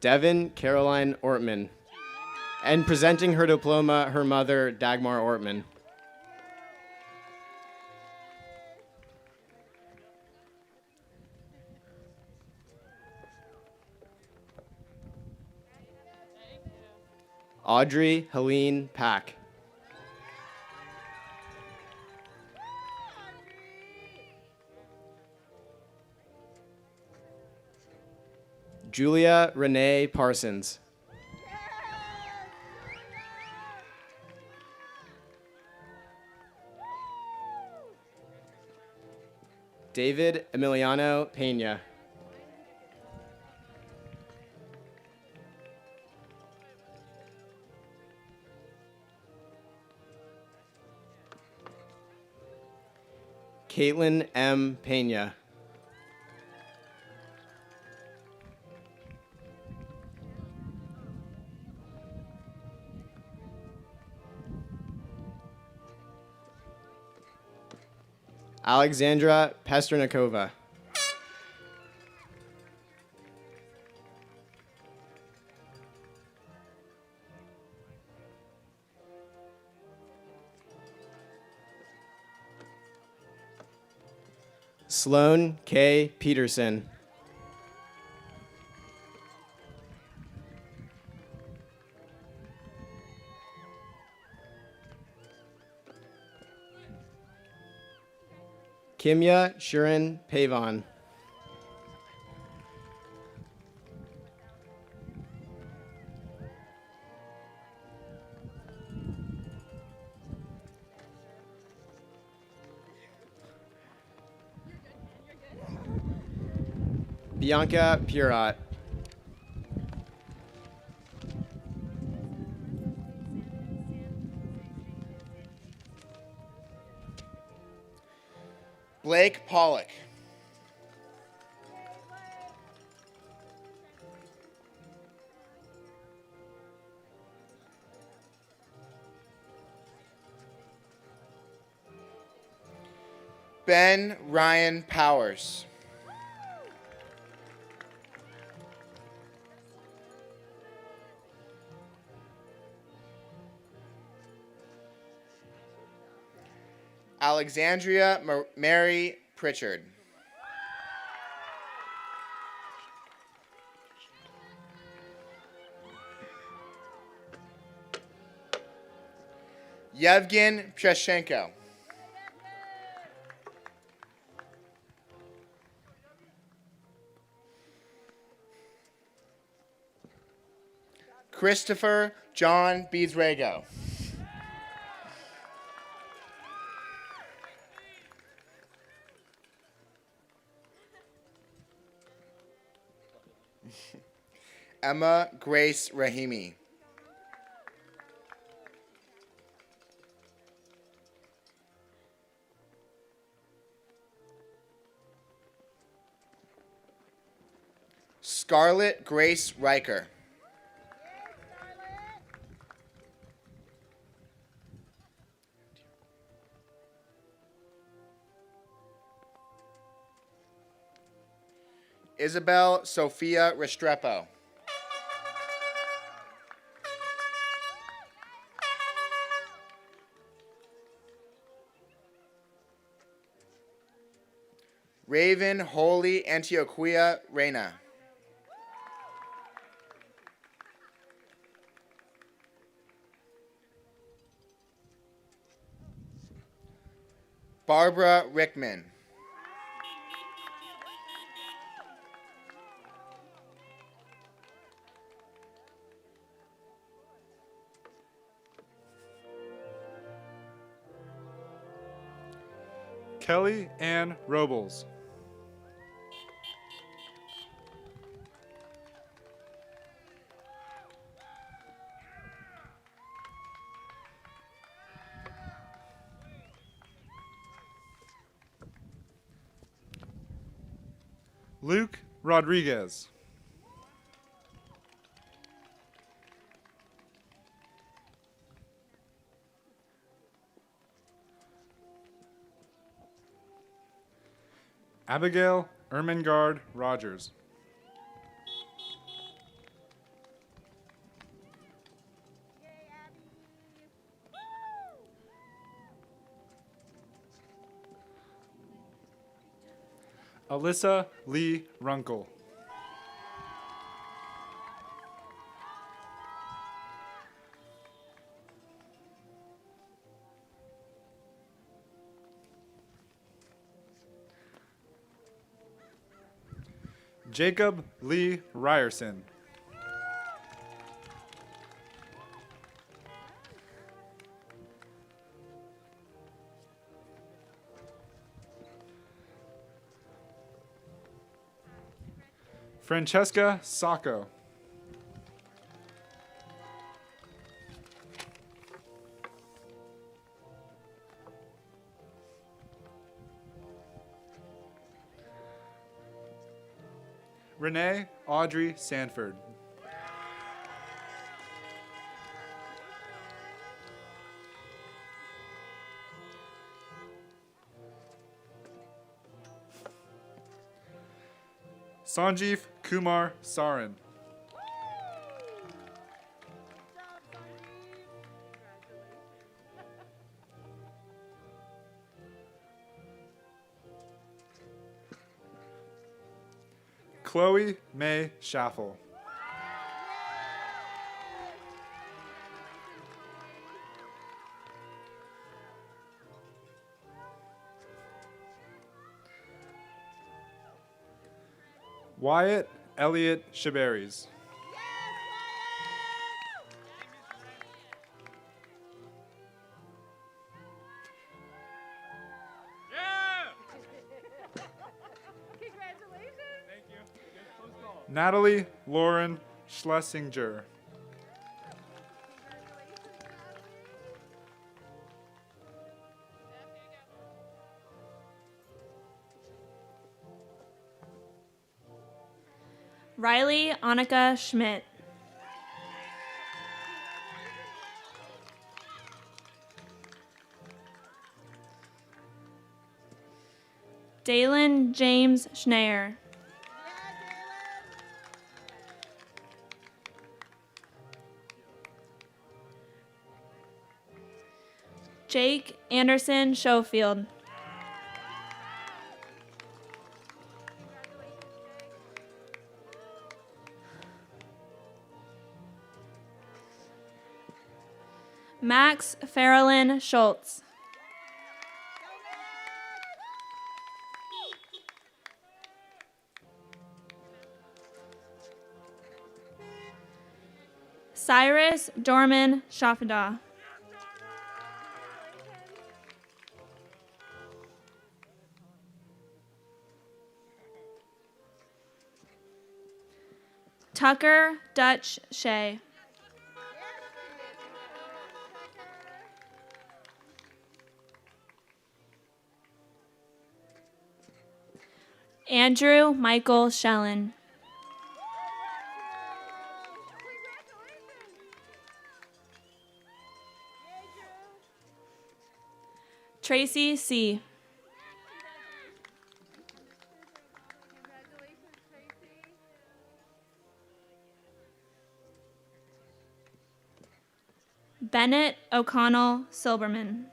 Devin Caroline Ortman. And presenting her diploma, her mother, Dagmar Ortman. Audrey Helene Pack. Julia Renee Parsons. David Emiliano Pena. Caitlin M. Pena. Alexandra Pesternikova. Sloan K. Peterson. Kimya Shurin Pavon. Bianca Purot. Blake Pollock. Ben Ryan Powers. Alexandria Mary Pritchard. Yevgen Psheshenko. Christopher John Beesrago. Emma Grace Rahimi. Scarlett Grace Riker. Isabel Sophia Restrepo. Raven Holy Antioquia Reina. Barbara Rickman. Kelly Ann Robles. Luke Rodriguez. Abigail Ermengard Rogers. Alyssa Lee Runkle. Jacob Lee Ryerson. Francesca Sacco. Renee Audrey Sanford. Sanjeev Kumar Sarin. Chloe May Schaffel. Wyatt Elliott Shabaris. Natalie Lauren Schlesinger. Riley Annika Schmidt. Dalen James Schneier. Jake Anderson Schofield. Max Farrellyn Schultz. Cyrus Dorman Shafada. Tucker Dutch Shea. Andrew Michael Shellen. Tracy C. Bennett O'Connell Silberman.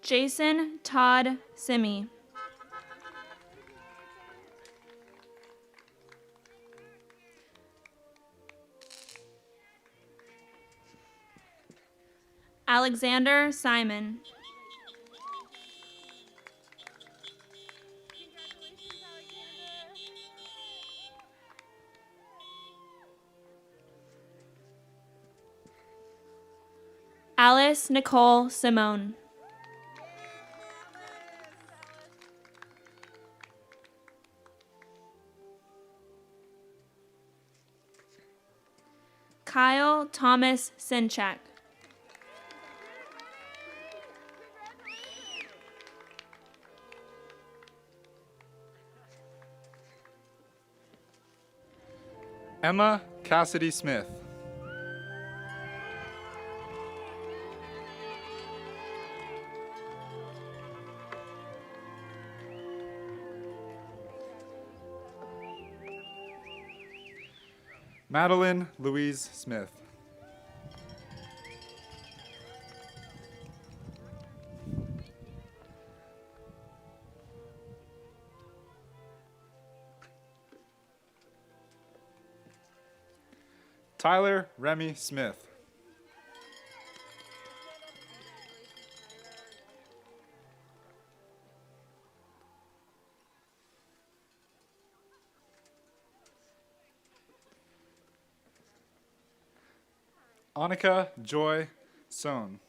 Jason Todd Simi. Alexander Simon. Alice Nicole Simone. Kyle Thomas Sinchak. Emma Cassidy Smith. Madeline Louise Smith. Tyler Remy Smith. Annika Joy Sohn.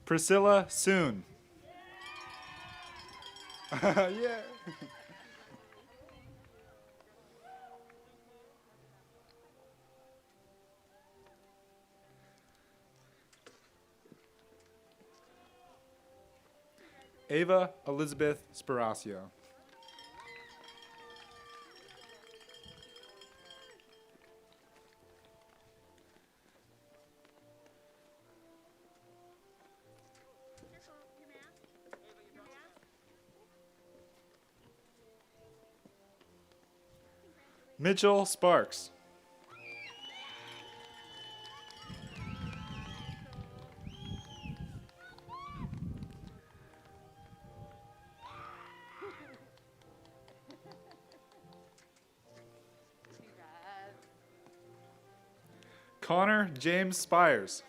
Priscilla Soon. Yeah. Ava Elizabeth Sparacio. Mitchell Sparks. Connor James Spires.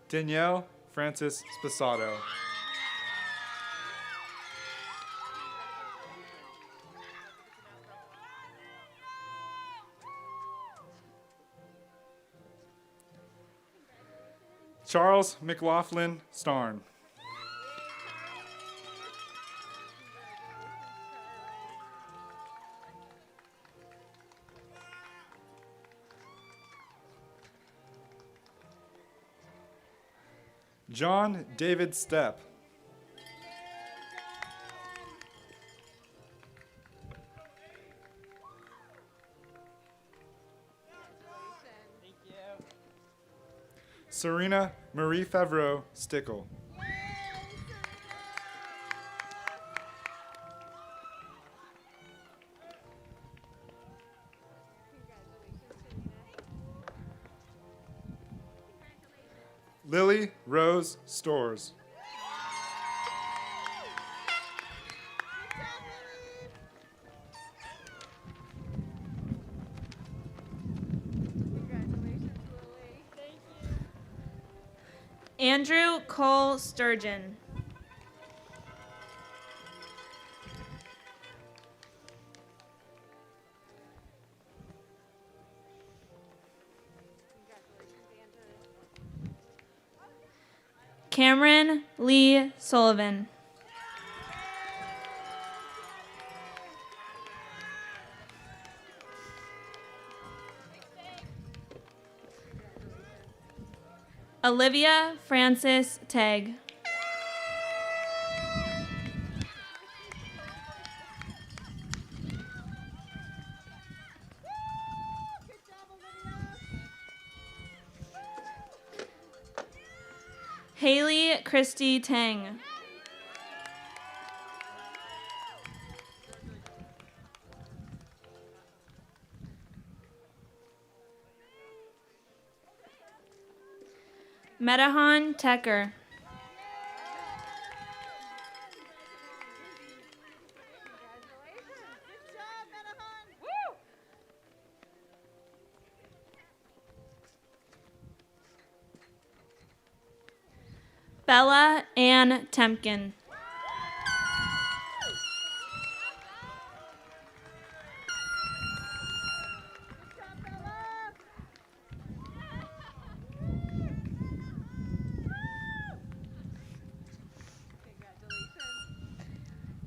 Danielle Francis Spasato. Charles McLaughlin Starn. John David Stepp. Serena Marie Favreau Stickle. Lily Rose Stores. Andrew Cole Sturgeon. Cameron Lee Sullivan. Olivia Francis Tagg. Haley Christy Tang. Medahan Tecker. Bella Ann Temkin.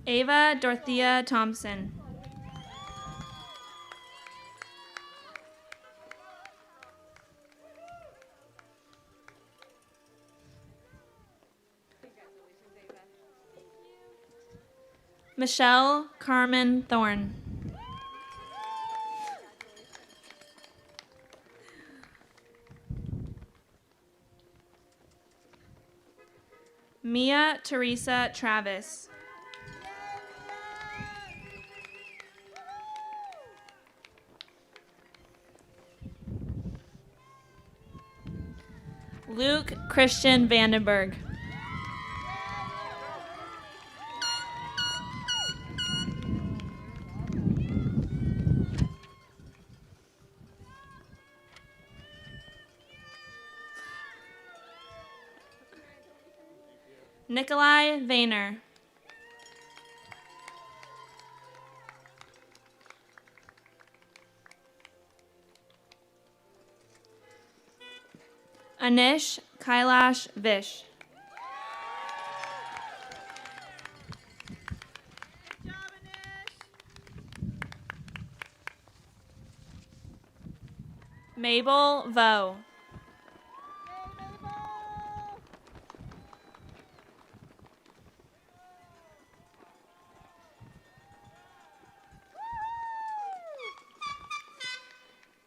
Ava Dorothea Thompson. Michelle Carmen Thorne. Mia Teresa Travis. Luke Christian Vandenberg. Nikolai Vayner. Anish Kailash Vish. Mabel Vo.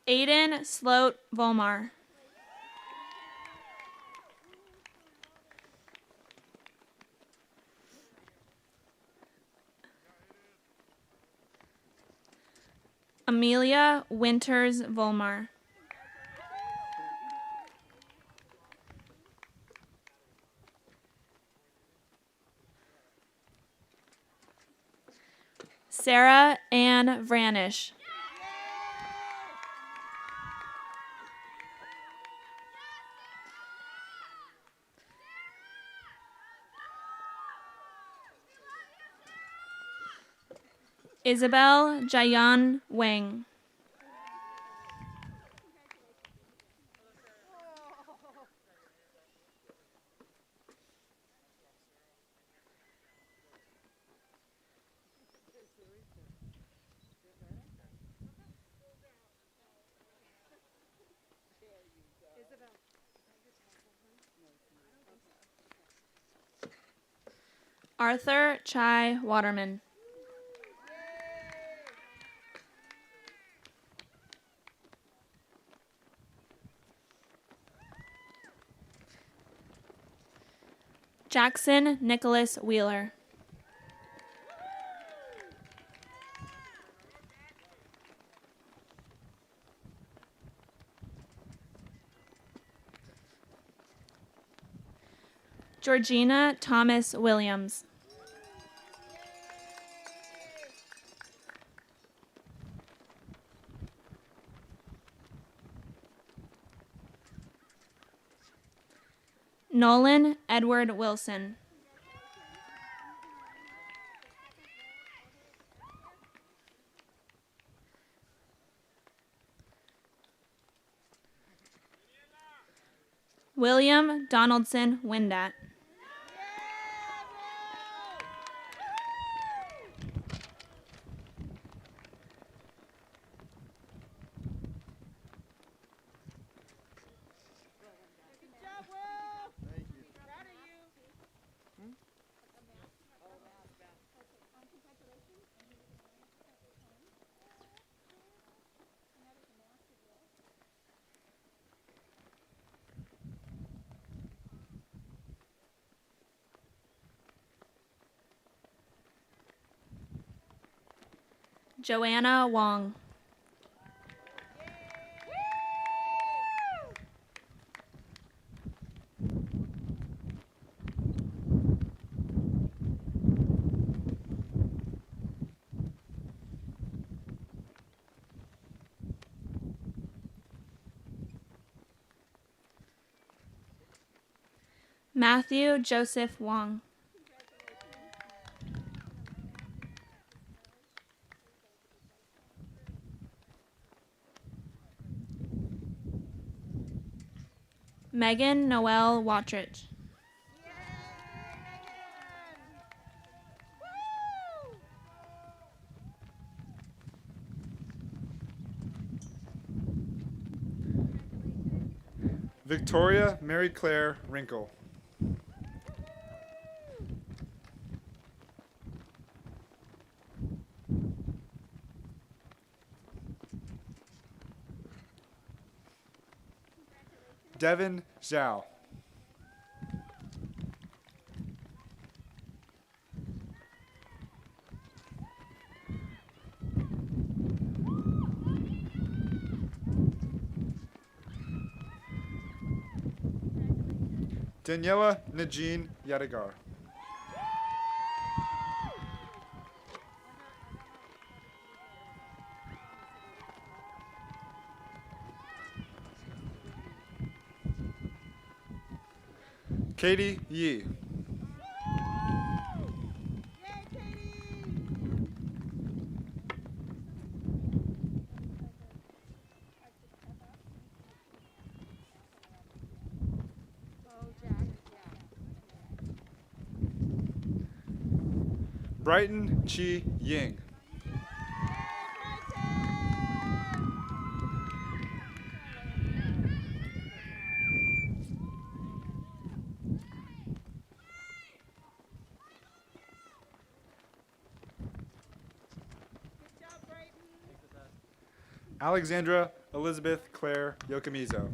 Aiden Sloat Volmar. Amelia Winters Volmar. Sarah Ann Vranish. Isabel Jayan Wang. Arthur Chai Waterman. Jackson Nicholas Wheeler. Georgina Thomas Williams. Nolan Edward Wilson. William Donaldson Windat. Joanna Wong. Matthew Joseph Wong. Megan Noel Watrich. Victoria Mary Claire Wrinkle. Devin Zhao. Daniela Najeen Yadigar. Katie Yee. Brighton Chi Ying. Alexandra Elizabeth Claire Yokamizo.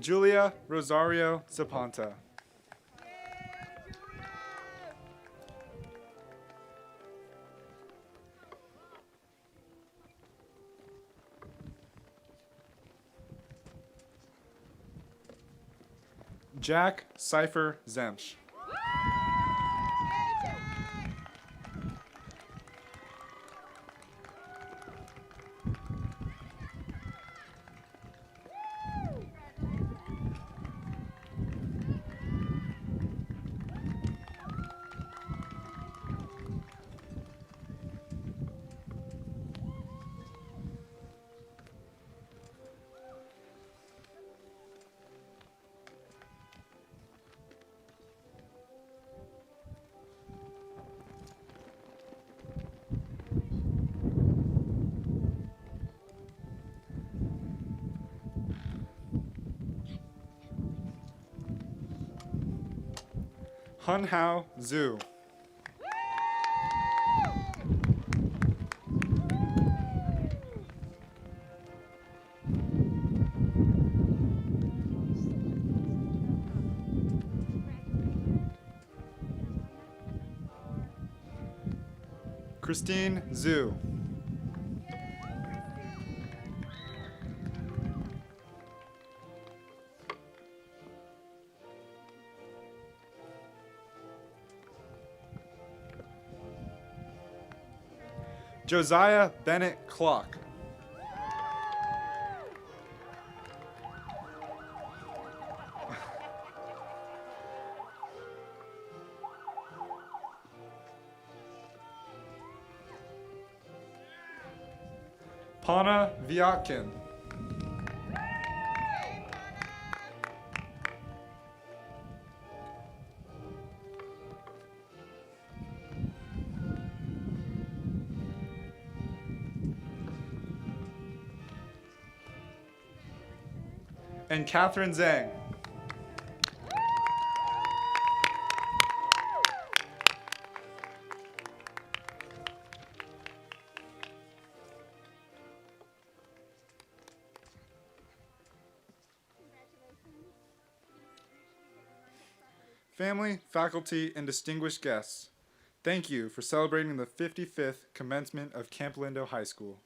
Julia Rosario Zapanta. Jack Cipher Zemsch. Hun Hao Zhu. Christine Zhu. Josiah Bennett Clock. Pana Viatkin. And Catherine Zhang. Family, faculty, and distinguished guests, thank you for celebrating the 55th commencement of Campolindo High School.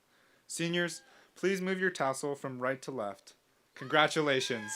Seniors, please move your tassel from right to left. Congratulations.